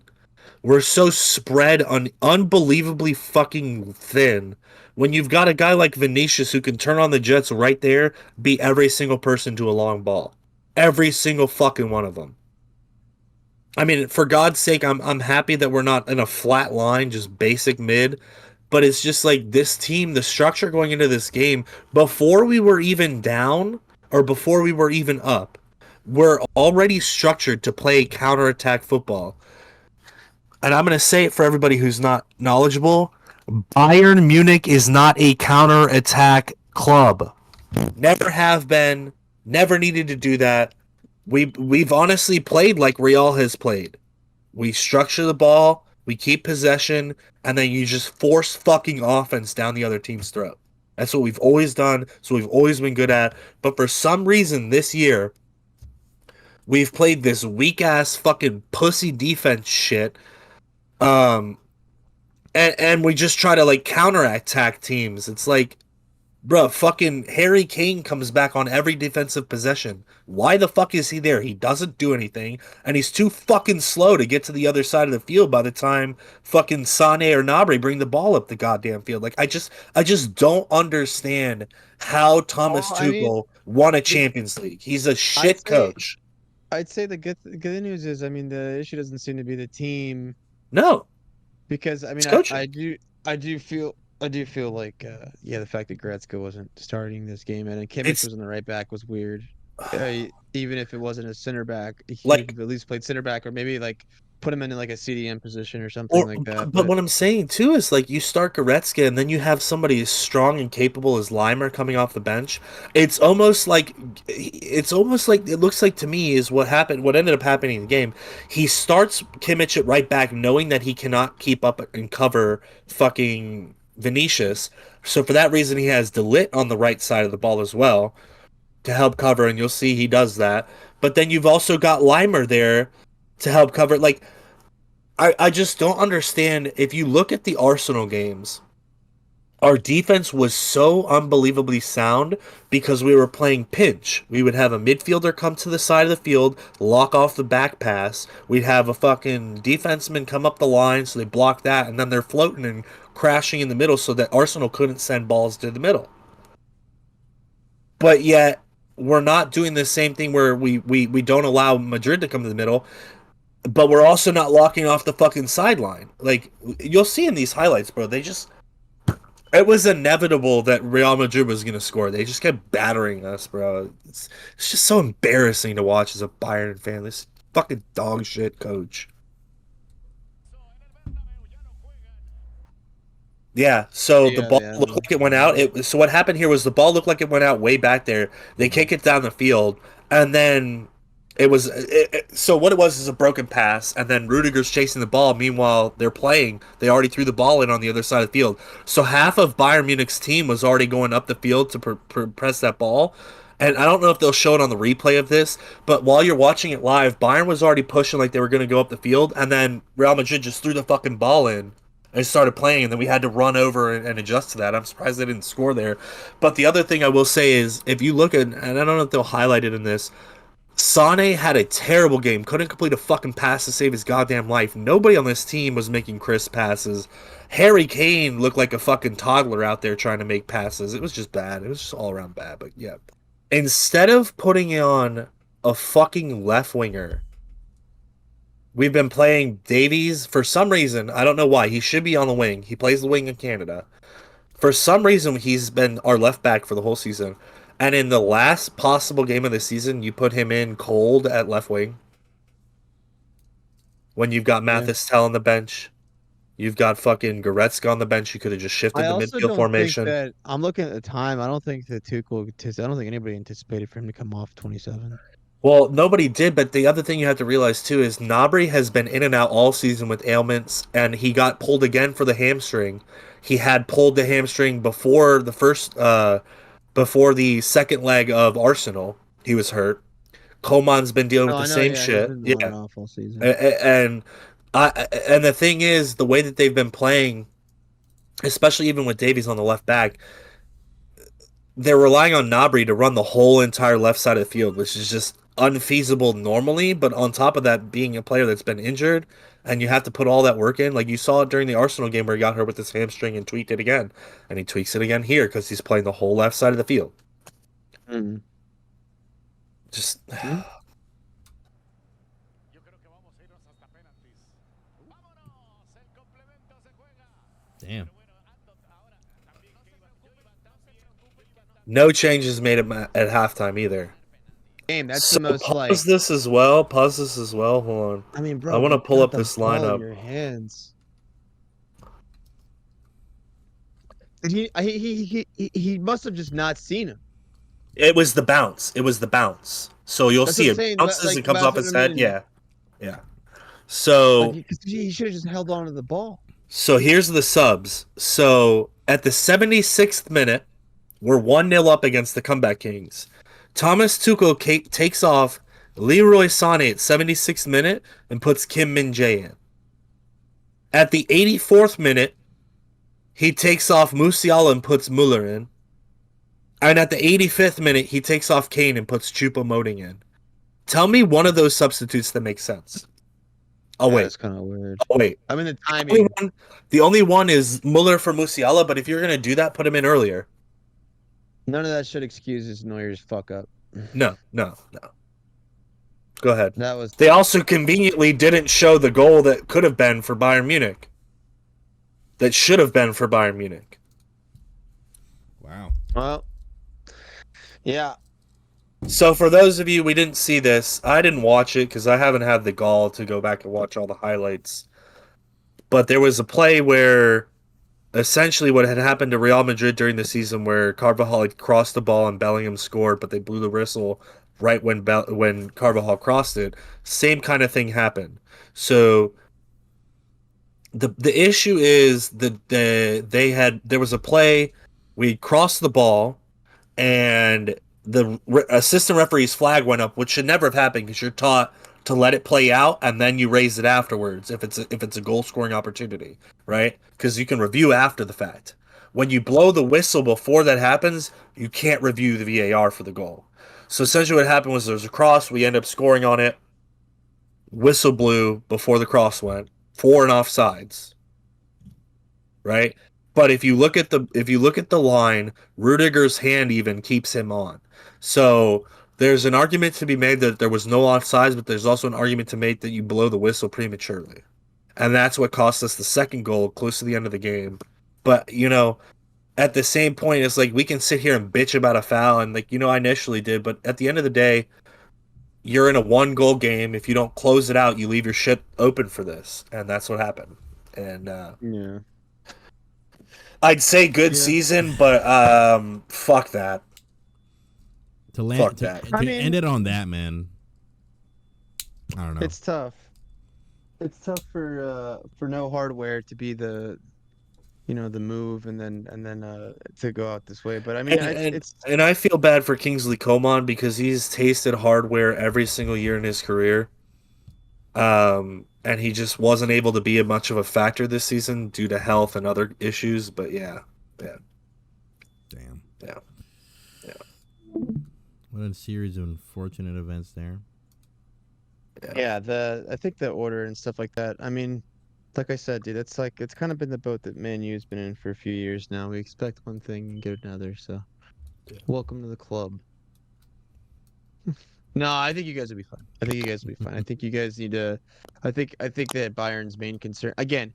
We're so spread on unbelievably fucking thin. When you've got a guy like Vinicius who can turn on the jets right there, beat every single person to a long ball. Every single fucking one of them. I mean, for God's sake, I'm happy that we're not in a flat line, just basic mid. But it's just like this team, the structure going into this game, before we were even down or before we were even up, we're already structured to play counterattack football. And I'm going to say it for everybody who's not knowledgeable. Bayern Munich is not a counterattack club. Never have been. Never needed to do that. We've honestly played like Real has played. We structure the ball, we keep possession, and then you just force fucking offense down the other team's throat. That's what we've always done. So we've always been good at. But for some reason this year, we've played this weak ass fucking pussy defense shit. And we just try to like counterattack teams. It's like, bro, fucking Harry Kane comes back on every defensive possession. Why the fuck is he there? He doesn't do anything, and he's too fucking slow to get to the other side of the field by the time fucking Sane or Gnabry bring the ball up the goddamn field. Like I just don't understand how Thomas Tuchel won a Champions League. He's a shit coach. I'd say the good news is, I mean, the issue doesn't seem to be the team. No, because I mean, I do feel like the fact that Gretzko wasn't starting this game and Kimmich was on the right back was weird. Even if it wasn't a center back, he at least played center back, or maybe like put him in like a CDM position or something like that. But what I'm saying too is like you start Goretzka and then you have somebody as strong and capable as Limer coming off the bench. It's almost like it looks like to me is what happened. What ended up happening in the game. He starts Kimmich at right back, knowing that he cannot keep up and cover fucking Vinicius. So for that reason, he has De Ligt on the right side of the ball as well to help cover, and you'll see he does that. But then you've also got Limer there to help cover. Like, I just don't understand. If you look at the Arsenal games, our defense was so unbelievably sound because we were playing pinch. We would have a midfielder come to the side of the field, lock off the back pass. We'd have a fucking defenseman come up the line, so they block that, and then they're floating and crashing in the middle so that Arsenal couldn't send balls to the middle. But yet, we're not doing the same thing where we don't allow Madrid to come to the middle, but we're also not locking off the fucking sideline. Like, you'll see in these highlights, bro, it was inevitable that Real Madrid was going to score. They just kept battering us, bro. It's just so embarrassing to watch as a Bayern fan. This fucking dog shit coach. Yeah, so the ball looked like it went out. So what happened here was the ball looked like it went out way back there. They kick it down the field, and then so what it was is a broken pass, and then Rudiger's chasing the ball. Meanwhile, they're playing. They already threw the ball in on the other side of the field. So half of Bayern Munich's team was already going up the field to press that ball. And I don't know if they'll show it on the replay of this, but while you're watching it live, Bayern was already pushing like they were going to go up the field, and then Real Madrid just threw the fucking ball in and started playing, and then we had to run over and adjust to that. I'm surprised they didn't score there. But the other thing I will say is, if you look at, and I don't know if they'll highlight it in this, Sane had a terrible game. Couldn't complete a fucking pass to save his goddamn life. Nobody on this team was making crisp passes. Harry Kane looked like a fucking toddler out there trying to make passes. It was just bad. It was just all around bad. But yeah. Instead of putting on a fucking left winger, we've been playing Davies for some reason. I don't know why. He should be on the wing. He plays the wing in Canada. For some reason, he's been our left back for the whole season. And in the last possible game of the season, you put him in cold at left wing. When you've got Mathis-Tel on the bench. You've got fucking Goretzka on the bench. You could have just shifted the midfield formation. I'm looking at the time. I don't think anybody anticipated for him to come off 27. Well, nobody did, but the other thing you have to realize, too, is Gnabry has been in and out all season with ailments, and he got pulled again for the hamstring. He had pulled the hamstring before the second leg of Arsenal. He was hurt. Coman's been dealing with the same shit. Yeah. Awful season. And the thing is, the way that they've been playing, especially even with Davies on the left back, they're relying on Gnabry to run the whole entire left side of the field, which is just unfeasible normally. But on top of that, being a player that's been injured, and you have to put all that work in, like you saw it during the Arsenal game where he got hurt with his hamstring and tweaked it again, and he tweaks it again here because he's playing the whole left side of the field. Mm. Just. Damn. No changes made at halftime either. Game. That's the most like. Pause this as well. Hold on. I mean, bro. I want to pull up this lineup. In your hands. He must have just not seen him. It was the bounce. So you'll see it bounces and comes off his head. Yeah. So he should have just held on to the ball. So here's the subs. So at the 76th minute, We're 1-0 up against the Comeback Kings. Thomas Tuchel takes off Leroy Sané at 76th minute and puts Kim Min-jae in. At the 84th minute, he takes off Musiala and puts Muller in. And at the 85th minute, he takes off Kane and puts Choupo-Moting in. Tell me one of those substitutes that makes sense. Oh, wait. That's kind of weird. Oh, wait. I mean, the timing. The only one is Muller for Musiala, but if you're going to do that, put him in earlier. None of that should excuses Neuer's fuck up. No. Go ahead. That was. They also conveniently didn't show the goal that could have been for Bayern Munich. That should have been for Bayern Munich. Wow. Well, yeah. So for those of you, we didn't see this. I didn't watch it because I haven't had the gall to go back and watch all the highlights. But there was a play where essentially what had happened to Real Madrid during the season where Carvajal had crossed the ball and Bellingham scored, but they blew the whistle right when Carvajal crossed it. Same kind of thing happened. So the issue is that there was a play, we crossed the ball, and the assistant referee's flag went up, which should never have happened because you're taught to let it play out and then you raise it afterwards if it's a goal scoring opportunity, right? Because you can review after the fact. When you blow the whistle before that happens, you can't review the VAR for the goal. So essentially what happened was there was a cross, we end up scoring on it, whistle blew before the cross went, 4 and offsides, right? But if you look at the line, Rudiger's hand even keeps him on. So there's an argument to be made that there was no offsides, but there's also an argument to make that you blow the whistle prematurely. And that's what cost us the second goal close to the end of the game. But, at the same point, it's like we can sit here and bitch about a foul, and I initially did, but at the end of the day, you're in a 1-goal game. If you don't close it out, you leave your shit open for this. And that's what happened. And Yeah. I'd say good season, but fuck that. To end it on that, man. I don't know. It's tough. It's tough for no hardware to be the move and then to go out this way. But I mean, and I feel bad for Kingsley Coman because he's tasted hardware every single year in his career. And he just wasn't able to be much of a factor this season due to health and other issues. But yeah. Damn. Yeah. What a series of unfortunate events there. Yeah, I think the order and stuff like that. I mean, like I said, dude, it's kind of been the boat that Man U's been in for a few years now. We expect one thing and get another. So, welcome to the club. No, I think you guys will be fine. I think you guys need to. I think that Bayern's main concern again.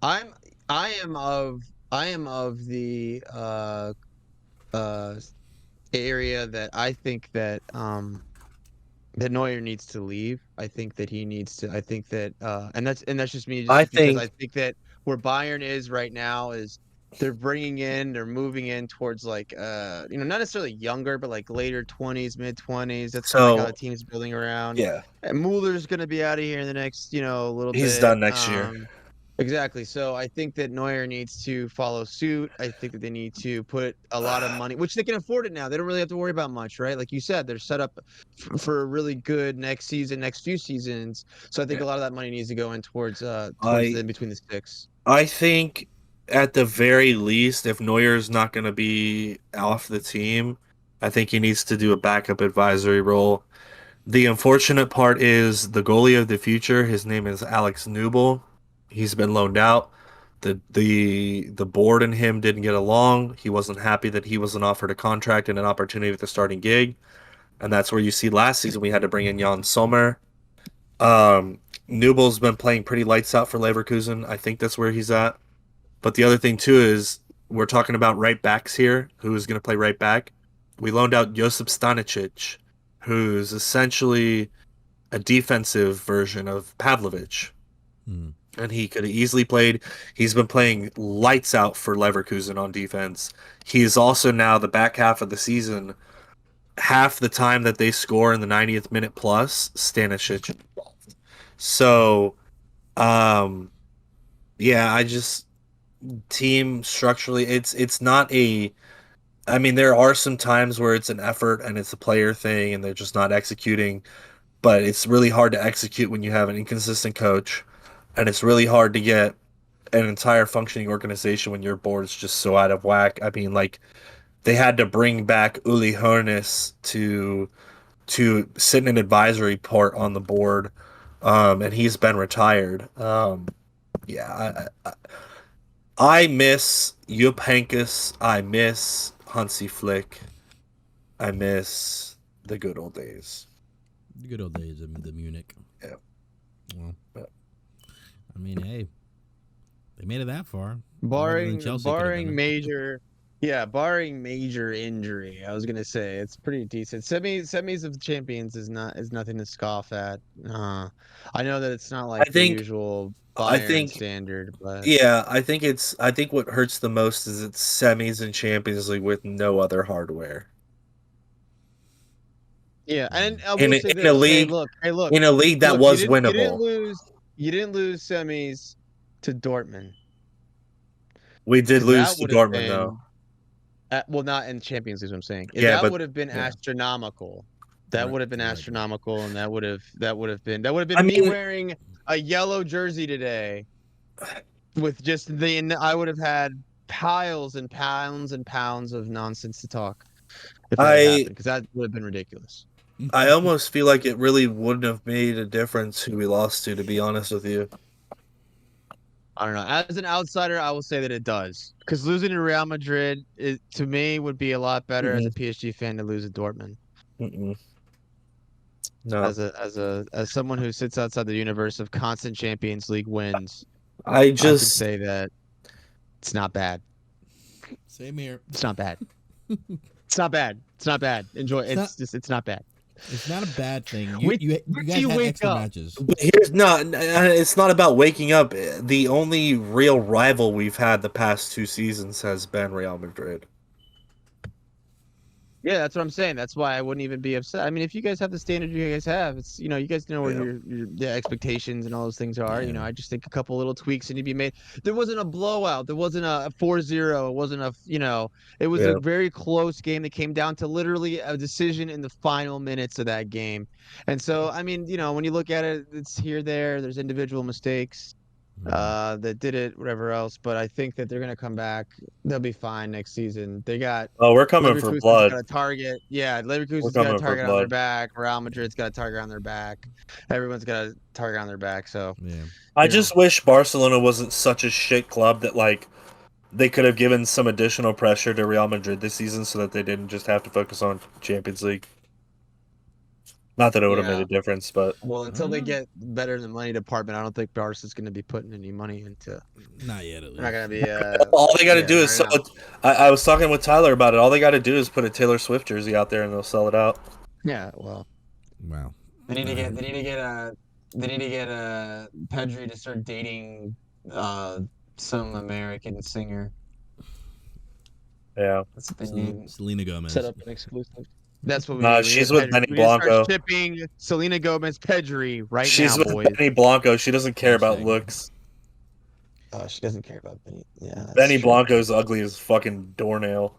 I am of the area that I think that that Neuer needs to leave. I think that he needs to. I think that and that's just me. I think that where Bayern is right now is they're moving in towards not necessarily younger, but like later 20s, mid 20s. That's kind of how the team's building around. Yeah. And Muller's gonna be out of here in the next little bit. He's done next year. Exactly. So I think that Neuer needs to follow suit. I think that they need to put a lot of money, which they can afford it now. They don't really have to worry about much, right? Like you said, they're set up for a really good next few seasons. So I think a lot of that money needs to go in towards between the sticks. I think at the very least, if Neuer's not going to be off the team, I think he needs to do a backup advisory role. The unfortunate part is the goalie of the future. His name is Alex Nubel. He's been loaned out. The board and him didn't get along. He wasn't happy that he wasn't offered a contract and an opportunity at the starting gig. And that's where you see last season we had to bring in Jan Sommer. Nubel's been playing pretty lights out for Leverkusen. I think that's where he's at. But the other thing too is we're talking about right backs here. Who is going to play right back? We loaned out Josip Stanisic, who's essentially a defensive version of Pavlovic. And he could have easily played. He's been playing lights out for Leverkusen on defense. He is also now the back half of the season, half the time that they score in the 90th minute plus, Stanisic involved. So, yeah, team structurally. It's not a. I mean, there are some times where it's an effort and it's a player thing, and they're just not executing. But it's really hard to execute when you have an inconsistent coach, and it's really hard to get an entire functioning organization when your board is just so out of whack. I mean, like they had to bring back Uli Hoeneß to sit in an advisory part on the board, and he's been retired. Yeah, I miss Jupp Heynckes. I miss Hansi Flick. I miss the good old days. The good old days of the Munich. Yeah. Well, Yeah. I mean, hey, they made it that far. Barring Chelsea could've done it. major, yeah, barring major injury, I was gonna say it's pretty decent. Semis of the champions is nothing to scoff at. I know that it's not like I think- the usual I Bayern think- standard, but Yeah, I think what hurts the most is it's semis and Champions League with no other hardware. yeah, and I In will a- say in this. a league- Hey, look, In a league that look, was you didn't winnable. You didn't lose semis to Dortmund. We did 'Cause lose that to would've Dortmund been- though. Well, not in Champions League, is what I'm saying. Yeah, That but- would have been yeah. astronomical. That Right, would have been right. astronomical, and that would have been I me mean- wearing a yellow jersey today, with just I would have had piles and pounds and pounds of nonsense to talk. If that had happened, because that would have been ridiculous. I almost feel like it really wouldn't have made a difference who we lost to be honest with you. I don't know. As an outsider, I will say that it does, because losing to Real Madrid, to me, would be a lot better as a PSG fan to lose at Dortmund. Mm-mm. No, As someone who sits outside the universe of constant Champions League wins, I I can just say that it's not bad. Same here. It's not bad. It's not bad. It's not bad. Enjoy. It's not bad. It's not a bad thing. Wait You till guys you had wake extra up. matches. But here's it's not about waking up. The only real rival we've had the past 2 seasons has been Real Madrid. Yeah, that's what I'm saying. That's why I wouldn't even be upset. I mean, if you guys have the standard you guys have, it's you guys know where Yeah. your expectations and all those things are. Yeah. I just think a couple little tweaks need to be made. There wasn't a blowout. There wasn't a 4-0. It wasn't it was Yeah. a very close game that came down to literally a decision in the final minutes of that game. And so, I mean, when you look at it, it's here, there's individual mistakes that did it, whatever else. But I think that they're gonna come back. They'll be fine next season. They got Oh, we're coming for Leverkusen's blood. got a target. Yeah, Leverkusen's We're got coming a for target on their blood. back. Real Madrid's got a target on their back. Everyone's got a target on their back. So Yeah. I Yeah. just wish Barcelona wasn't such a shit club that they could have given some additional pressure to Real Madrid this season so that they didn't just have to focus on Champions League. Not that it would have Yeah. made a difference, but well, until they Mhm. get better in the money department, I don't think Barca's going to be putting any money into. Not yet, at They're not least. going to be. all they got to Yeah, do is right sell it. I was talking with Tyler about it. All they got to do is put a Taylor Swift jersey out there and they'll sell it out. Yeah, well, Wow. they need to get Pedri to start dating some American singer. Yeah. That's what they need. Selena Gomez. Set up an exclusive. That's what we Nah, need. We she's need with Pedri. Benny We need to start Blanco. shipping Selena Gomez Pedri right She's now, with boys. Benny Blanco. She doesn't care about Hashtag. looks. Oh, she doesn't care about Benny. Yeah. that's Benny true. Blanco's ugly as fucking doornail,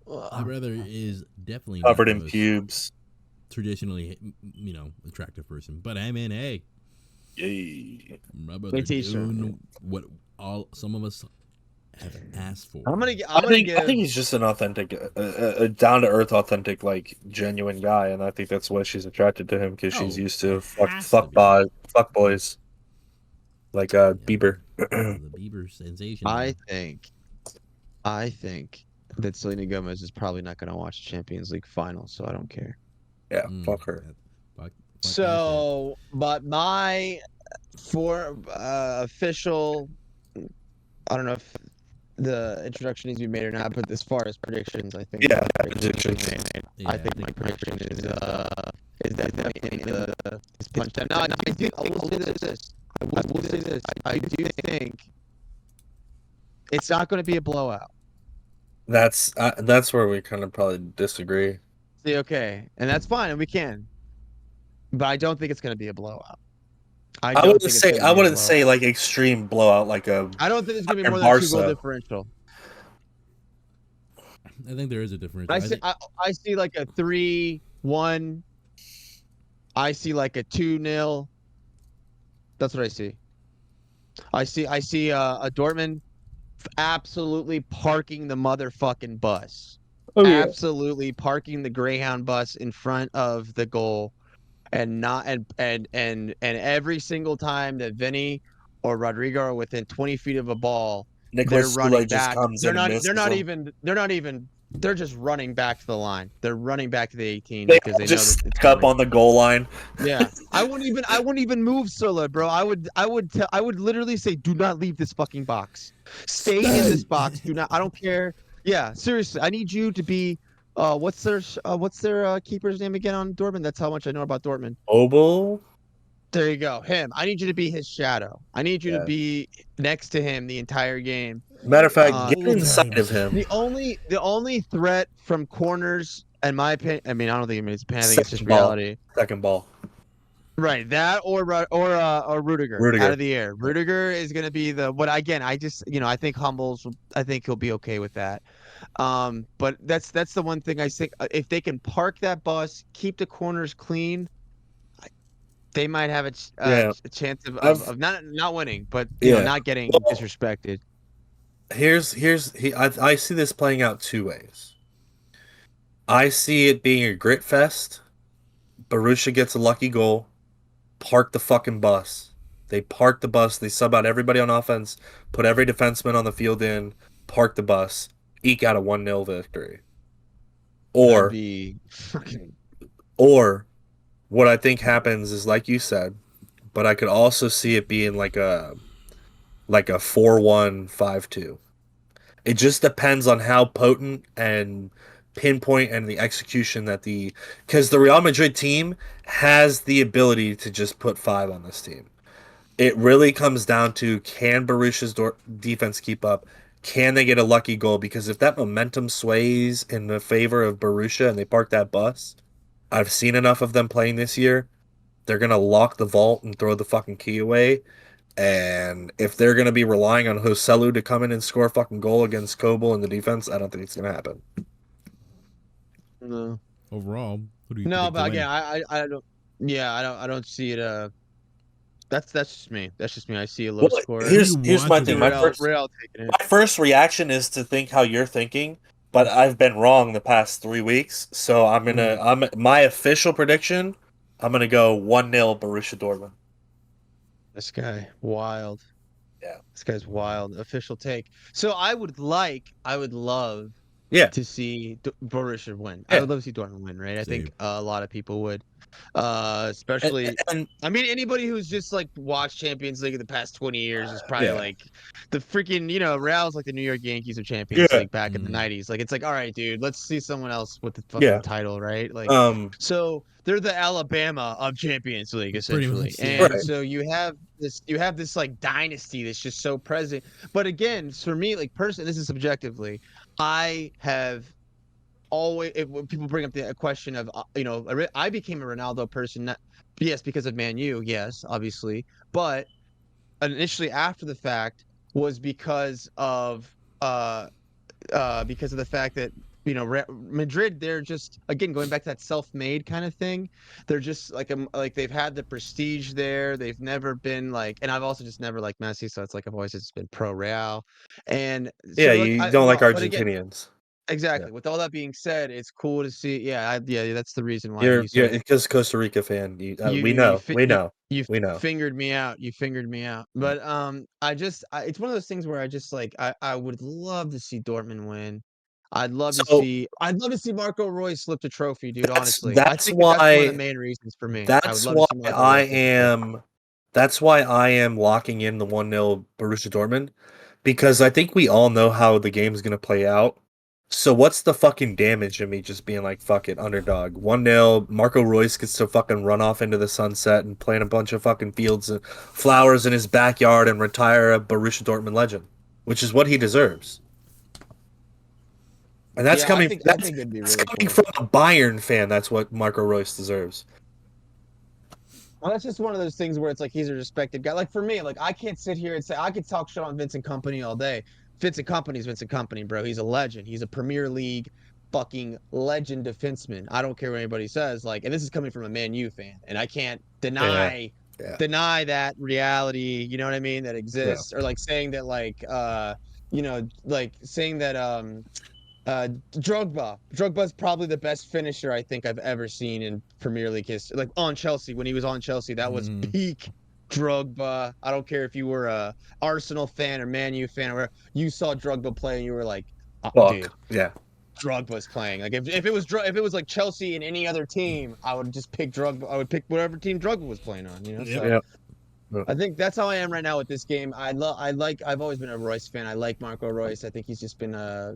My brother is definitely not covered the in most pubes. traditionally, attractive person. But I mean, hey, Yay. my brother Good t-shirt. doing what some of us have asked for. I'm gonna I think give. he's just an authentic, a down to earth, authentic, like genuine guy, and I think that's why she's attracted to him because she's Oh, used to has to be. fuck boys, like Bieber. The Bieber sensation. I think that Selena Gomez is probably not gonna watch the Champions League final, so I don't care. Yeah, Mm, fuck her. Fuck So, but my official, I don't know if the introduction needs to be made or not, but as far as predictions, I think Yeah, my prediction is predictions. made. Yeah, I think my prediction is that the is punched out. No, I will say this. I do think it's not going to be a blowout. That's where we kind of probably disagree. See, okay, and that's fine, and we can. But I don't think it's going to be a blowout. I I don't wouldn't think it's say gonna I be a wouldn't blowout. say like extreme blowout like a I don't think it's gonna be Bayern more than a 2-goal Barca. differential. I think there is a differential. I I see. think, I see like a 3-1. I see like a 2-0. That's what I see. I see a Dortmund absolutely parking the motherfucking bus. Oh yeah. Absolutely parking the Greyhound bus in front of the goal, and not and every single time that Vinny or Rodrigo are within 20 feet of a ball, they're Nicholas running Sule just back. comes in and misses them. They're just running back to the line. They're running back to the 18 They because they know just that it's stick up coming. on the goal line. Yeah. I wouldn't even move Sula, bro. I would literally say, do not leave this fucking box. Stay in this box. Do not. I don't care. Yeah, seriously. I need you to be what's their keeper's name again on Dortmund? That's how much I know about Dortmund. Obel. There you go. Him. I need you to be his shadow. I need you to Yeah. be next to him the entire game. Matter of fact, get All inside games. of him. The only threat from corners, in my opinion, I mean, I don't think it means opinion. I think it's just Second ball. reality. Second ball. Right, that or Rudiger Rudiger. out of the air. Rudiger is going to be I think I think he'll be okay with that. But that's the one thing I think if they can park that bus, keep the corners clean, they might have a chance of not winning, but not getting disrespected. I see this playing out two ways. I see it being a grit fest. Borussia gets a lucky goal. Park the fucking bus. They park the bus. They sub out everybody on offense. Put every defenseman on the field in. Park the bus. Eke out a 1-0 victory. That'd be fucking. Or what I think happens is like you said, but I could also see it being like a 4-1, 5-2. It just depends on how potent and pinpoint and the execution because the Real Madrid team has the ability to just put 5 on this team. It really comes down to, can Borussia's defense keep up? Can they get a lucky goal? Because if that momentum sways in the favor of Borussia and they park that bus, I've seen enough of them playing this year. They're going to lock the vault and throw the fucking key away. And if they're going to be relying on Joselu to come in and score a fucking goal against Kobel in the defense, I don't think it's going to happen. No. Overall, who do you No, predict to but win? again, I don't. Yeah, I don't see it. That's just me. That's just me. I see a low score. Here's Who do you my want thing. to Real taking it. My first reaction is to think how you're thinking, but I've been wrong the past 3 weeks. So my official prediction, I'm gonna go 1-0 Borussia Dortmund. This guy wild. Yeah. This guy's wild. Official take. So I would love Yeah. to see Borussia win. Yeah. I would love to see Dortmund win, right? I think a lot of people would. Especially, And I mean, anybody who's just like watched Champions League in the past 20 years is probably like the freaking, Real's like the New York Yankees of Champions League back in the 90s. Like, it's like, all right, dude, let's see someone else with the fucking title, right? Like, so they're the Alabama of Champions League, essentially. much, yeah. And Right. so you have this like dynasty that's just so present. But again, for me, like personally, this is subjectively, I have always, when people bring up the question of I became a Ronaldo person, because of Man U, yes, obviously, but initially after the fact was because of the fact that Madrid, they're just, again, going back to that self-made kind of thing. They're just like they've had the prestige there. They've never been like, and I've also just never liked Messi, so it's like I've always just been pro Real. And yeah, you don't like but again, Argentinians. exactly. With all that being said, it's cool to see. Yeah, that's the reason why You're because Costa Rica fan. We know. You We know. fingered me out. You fingered me out. But it's one of those things where I just like I would love to see Dortmund win. I'd love to see Marco Royce slip the trophy, dude. Honestly, I think that's one of the main reasons for me. That's why I am locking in the 1-0 Borussia Dortmund, because I think we all know how the game's gonna play out. So what's the fucking damage in me just being like, fuck it, underdog. 1-0, Marco Royce gets to fucking run off into the sunset and plant a bunch of fucking fields and flowers in his backyard and retire a Borussia Dortmund legend, which is what he deserves. And that's coming from a Bayern fan. That's what Marco Royce deserves. Well, that's just one of those things where it's like he's a respected guy. Like for me, like I can't sit here and say I could talk shit on Vincent Kompany all day. Vincent Kompany's Vincent Kompany, bro. He's a legend. He's a Premier League fucking legend defenseman. I don't care what anybody says. Like, and this is coming from a Man U fan, and I can't deny that reality. You know what I mean? That exists, or like saying that like saying that Drogba's probably the best finisher I think I've ever seen in Premier League history. Like on Chelsea, when he was on Chelsea, that was peak Drogba. I don't care if you were a Arsenal fan or Man U fan or whatever, you saw Drogba play and you were like, dude, Drogba's playing. Like if it was like Chelsea and any other team, I would just pick Drogba. I would pick whatever team Drogba was playing on. You know. So, I think that's how I am right now with this game. I've always been a Royce fan. I like Marco Royce. I think he's just been a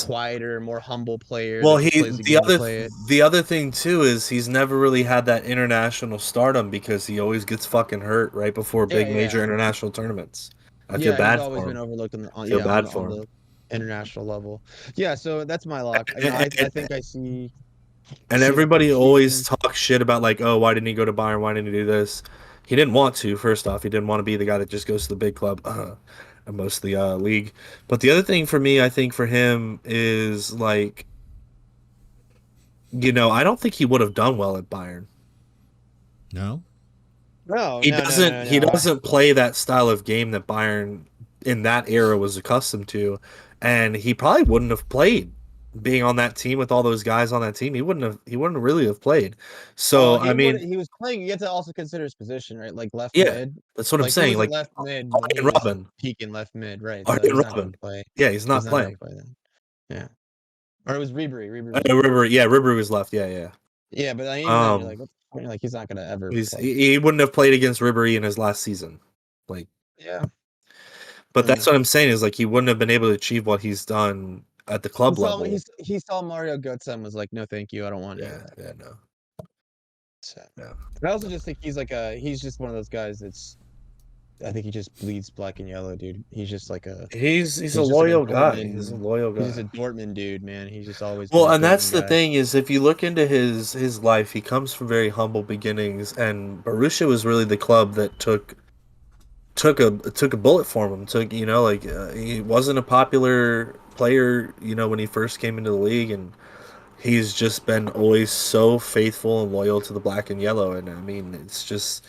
quieter, more humble player. Well, the other thing too is he's never really had that international stardom because he always gets fucking hurt right before major international tournaments. I feel bad for him. He's always been overlooked on the international level. Yeah, so that's my lock. I think I see. And everybody always talks shit about like, oh, why didn't he go to Bayern? Why didn't he do this? He didn't want to, first off. He didn't want to be the guy that just goes to the big club most of the league. But the other thing for me, I think for him is like, I don't think he would have done well at Bayern. No? He doesn't play that style of game that Bayern in that era was accustomed to. And he probably wouldn't have played. Being on that team with all those guys on that team, he wouldn't really have played. So he was playing. You have to also consider his position, right? Like left mid. That's what I'm saying. Like left mid, Arjen Robben, peaking left mid, right? Arjen Robben. Yeah, he's not playing. Yeah, or it was Ribery. Ribery was left. Yeah, but I mean, like, what's the point? Like he's not gonna ever. He wouldn't have played against Ribery in his last season. Like, yeah. But that's what I'm saying is like he wouldn't have been able to achieve what he's done at the club level. He saw Mario Götze and was like, "No, thank you. I don't want that." Yeah, no. So, no. But I also just think he's just one of those guys that's. I think he just bleeds black and yellow, dude. He's just like he's a loyal guy. He's a loyal guy. He's a Dortmund dude, man. He's just always. Well, and that's the thing is, if you look into his life, he comes from very humble beginnings, and Borussia was really the club that took a bullet for him. He wasn't a popular player, when he first came into the league, and he's just been always so faithful and loyal to the black and yellow. And I mean, it's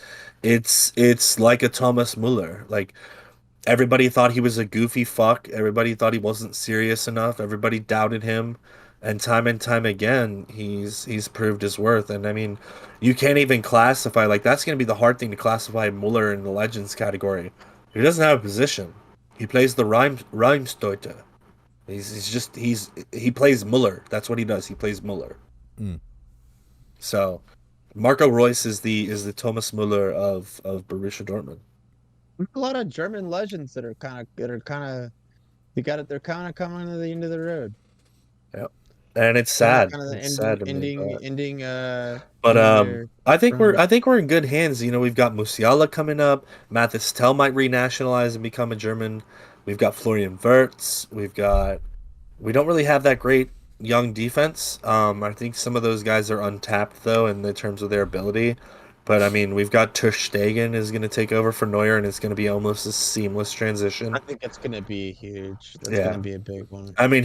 like a Thomas Müller. Like everybody thought he was a goofy fuck. Everybody thought he wasn't serious enough. Everybody doubted him, and time again, he's proved his worth. And I mean, you can't even classify that's going to be the hard thing to classify Müller in the legends category. He doesn't have a position. He plays the Reimsteuter. He plays Müller. That's what he does. He plays Müller. So, Marco Reus is the Thomas Müller of Borussia Dortmund. A lot of German legends that are kind of they're kind of coming to the end of the road. Yep. And it's sad. It's sad. But I think we're in good hands. We've got Musiala coming up. Mathis Tell might renationalize and become a German. We've got Florian Wirtz. We don't really have that great young defense. I think some of those guys are untapped though in the terms of their ability. But I mean, we've got Ter Stegen is going to take over for Neuer, and it's going to be almost a seamless transition. I think it's going to be huge. That's going to be a big one. I mean,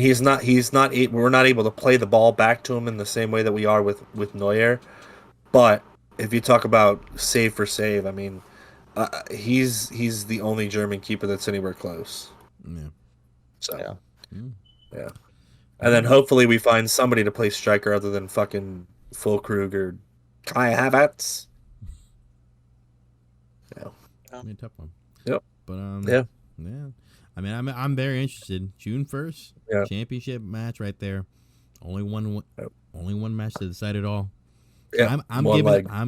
we're not able to play the ball back to him in the same way that we are with Neuer. But if you talk about save for save, I mean, he's the only German keeper that's anywhere close. Yeah. So yeah. And then hopefully we find somebody to play striker other than fucking Füllkrug or Kai Havertz. It's a tough one. Yep. But yeah. I mean, I'm very interested. June 1st, championship match right there. Only one match to decide it all. Yeah, I'm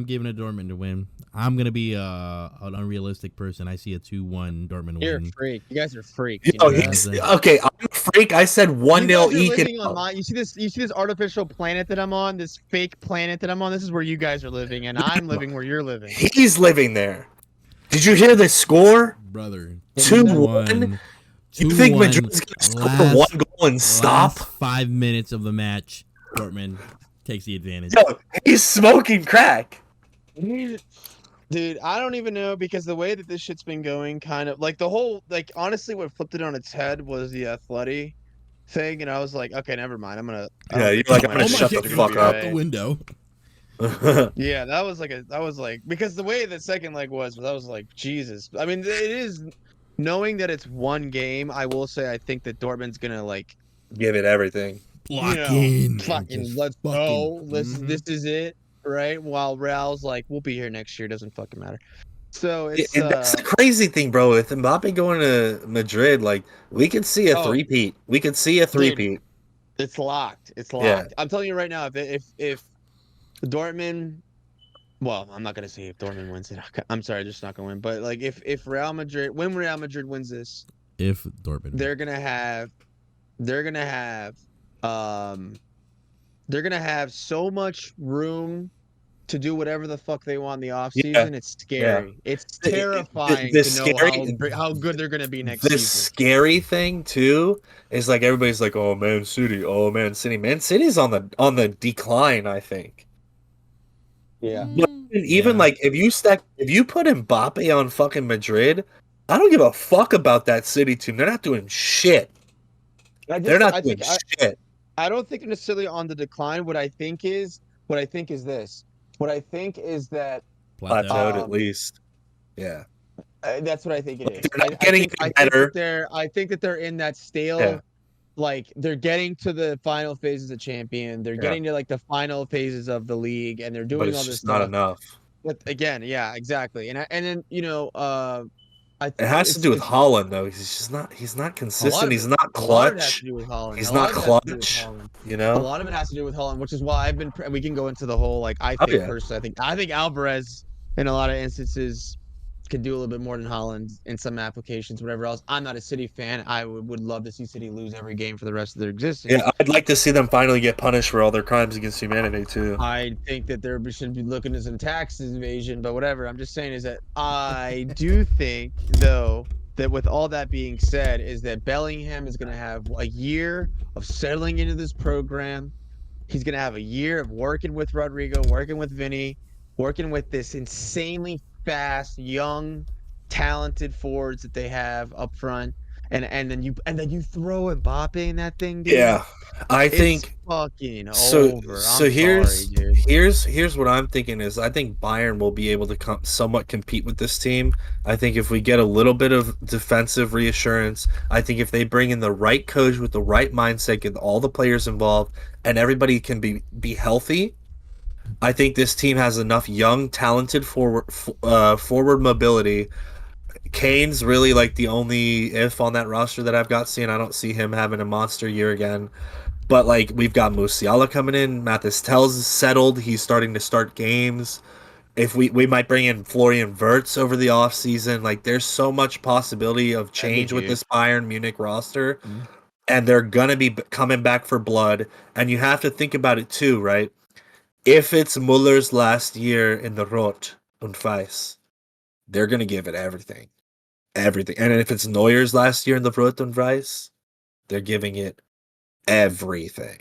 giving it Dortmund to win. I'm gonna be an unrealistic person. I see a 2-1 Dortmund win. You're a freak. You guys are freaks. Okay, I'm a freak. I said 1-0 You see this artificial planet that I'm on, this fake planet that I'm on. This is where you guys are living, and I'm living where you're living. He's living there. Did you hear the score, brother? 2-1. You think Madrid's gonna score one goal and stop? 5 minutes of the match, Dortmund takes the advantage. Yo, he's smoking crack. Dude, I don't even know because the way that this shit's been going, kind of like the whole like honestly, what flipped it on its head was the athletic thing, and I was like, okay, never mind. I Yeah, don't you're think like, the I'm gonna Oh my shut shit! the You're fuck looking out up. the window. Yeah, that was like because the way the second leg was I was like, Jesus. I mean, it is knowing that it's one game. I will say I think that Dortmund's gonna like, Give it everything. you Lock know, in and fucking just let's fucking. go. This is it, right? While Real's like, we'll be here next year. Doesn't fucking matter. So it's And that's the crazy thing, bro. With Mbappe going to Madrid, like we could see a oh, three-peat. We could see a dude, three-peat. it's locked. It's Yeah. locked. I'm telling you right now, if Dortmund, well, I'm not gonna say if Dortmund wins it. I'm sorry, just not gonna win. But like if Real Madrid, when Real Madrid wins this, If Dortmund, they're gonna have they're gonna have they're gonna have so much room to do whatever the fuck they want in the off Yeah. season. It's scary. It's The- terrifying the to know how good they're gonna be next The season. scary thing too is like everybody's like, "Oh, Man City, oh Man City, Man City's on the decline." I think. Yeah. But even Yeah. like if you put Mbappe on fucking Madrid, I don't give a fuck about that City team. They're not doing shit. They're not doing shit. I don't think necessarily on the decline. What I think is this. What I think is that plateau. Plateaued at least. Yeah. that's what I think it is. They're not getting I better. think that they're in that stale. Yeah. Like they're getting to the final phases of champion. They're getting to like the final phases of the league, and they're doing But it's all this just stuff. not enough. But again, yeah, exactly. And then It has to do with Haaland though. He's not consistent. He's not A lot of it has clutch. to do with Haaland. He's A lot not of it has to do with clutch. Haaland. You A know? lot of it has to do with Haaland, which is why I've been. We can go into the whole like I think personally. I think Alvarez in a lot of instances could do a little bit more than Haaland in some applications, whatever else. I'm not a City fan. I would love to see City lose every game for the rest of their existence. Yeah, I'd like to see them finally get punished for all their crimes against humanity too. I think that there should be looking at some tax evasion, but whatever. I'm just saying is that I do think though that with all that being said, is that Bellingham is going to have a year of settling into this program. He's going to have a year of working with Rodrigo, working with Vinny, working with this insanely fast, young, talented forwards that they have up front. And then you throw Mbappe in that thing, dude. Yeah. I think it's fucking so. over. So sorry, dude. here's what I'm thinking is I think Bayern will be able to somewhat compete with this team. I think if we get a little bit of defensive reassurance, I think if they bring in the right coach with the right mindset, get all the players involved, and everybody can be healthy, I think this team has enough young, talented forward mobility. Kane's really like the only if on that roster that I've got seen. I don't see him having a monster year again. But like we've got Musiala coming in, Mathis Tells is settled. He's starting to start games. If we might bring in Florian Wirtz over the offseason. Like there's so much possibility of change with this Bayern Munich roster. Mm-hmm. And they're gonna be coming back for blood. And you have to think about it too, right? If it's Muller's last year in the Rot und Weiss, they're gonna give it everything. Everything. And if it's Neuer's last year in the Rot und Weiss, they're giving it everything.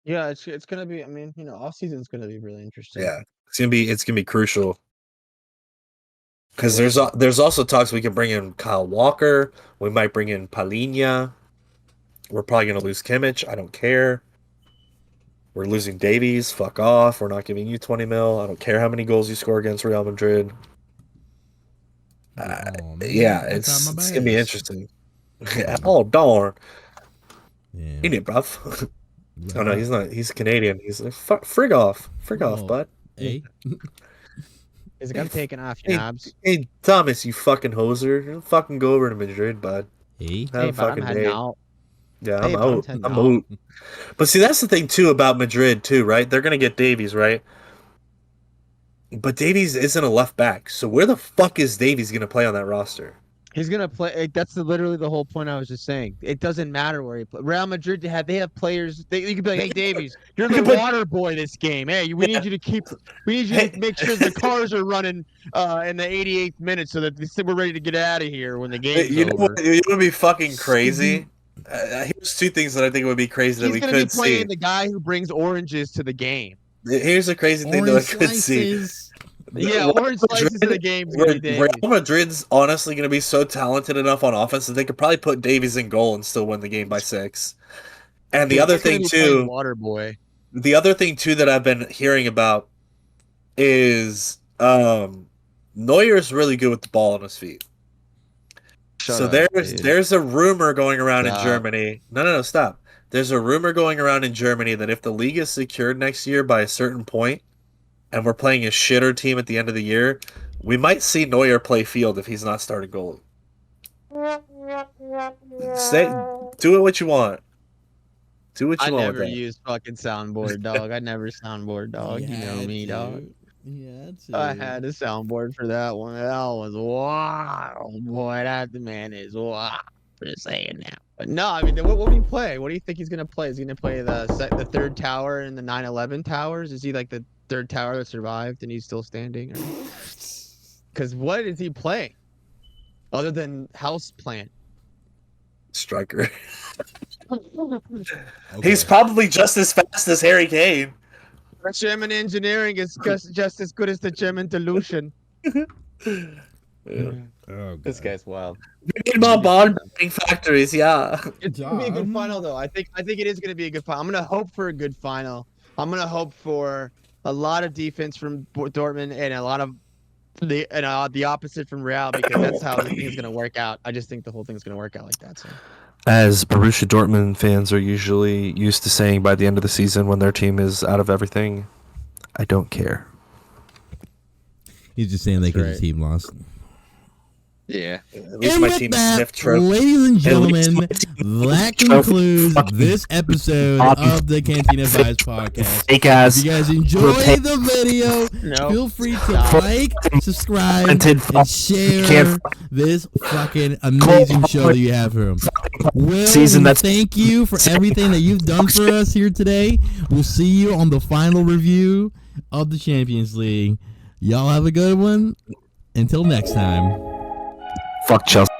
Yeah, it's gonna be. I mean, off season's gonna be really interesting. Yeah, it's gonna be crucial. Because there's also talks we can bring in Kyle Walker. We might bring in Palinha. We're probably gonna lose Kimmich. I don't care. We're losing Davies. Fuck off. We're not giving you 20 mil. I don't care how many goals you score against Real Madrid. Yeah, it's gonna be interesting. Yeah. Oh darn. Yeah. Ain't it, bruv? Oh no, he's not. He's Canadian. He's like, frig off, bud. Hey. Is it got taken off, you knobs? Hey, Thomas, you fucking hoser. Fucking go over to Madrid, bud. Hey, but I'm heading out. Yeah, I'm out. I'm out. But see, that's the thing too about Madrid too, right? They're gonna get Davies, right? But Davies isn't a left back, so where the fuck is Davies gonna play on that roster? He's gonna play. That's literally the whole point I was just saying. It doesn't matter where he plays. Real Madrid they have players. You could be like, hey Davies, you're the water boy this game. Hey, we need you to make sure the cars are running in the 88th minute so that we're ready to get out of here when the game's over. It would be fucking crazy. Here's two things that I think would be crazy that we could see. He's gonna be playing the guy who brings oranges to the game. Here's a crazy thing that I could see. Yeah, orange slices of the game's gonna be Davies. Real Madrid's honestly going to be so talented enough on offense that they could probably put Davies in goal and still win the game by 6. And the other thing too, Waterboy. the other thing too that I've been hearing about is Neuer's really good with the ball on his feet. There's a rumor going around in Germany. No, stop. There's a rumor going around in Germany that if the league is secured next year by a certain point, and we're playing a shitter team at the end of the year, we might see Neuer play field if he's not starting goalie. Do it what you want. Do what you want. I never use fucking soundboard, dog. I never soundboard, dog. You know me, dog. Yeah, I had a soundboard for that one. That was wild, boy. That man is wild. Just saying that. But no, I mean, what would he play? What do you think he's gonna play? Is he gonna play the third tower in the 9/11 towers? Is he like the third tower that survived and he's still standing? Because what is he playing other than house plant? Striker. He's probably just as fast as Harry Kane. German engineering is just as good as the German delusion. This guy's wild. We need more ball-building factories, yeah. It's gonna be a good final, though. I think it is gonna be a good final. I'm gonna hope for a good final. I'm gonna hope for a lot of defense from Dortmund and a lot of the opposite from Real, because that's how the thing's gonna work out. I just think the whole thing's gonna work out like that. So. As Borussia Dortmund fans are usually used to saying by the end of the season when their team is out of everything, I don't care. He's just saying that because his team lost. Yeah. At least my team sniffed trophy. Ladies and gentlemen, that concludes this episode of the Cantina Vibes Podcast. Hey guys, if you guys enjoy the video, feel free to like, subscribe, and share this fucking amazing show that you have for him. Will, thank you for everything that you've done for us here today. We'll see you on the final review of the Champions League. Y'all have a good one. Until next time. Fuck Chelsea.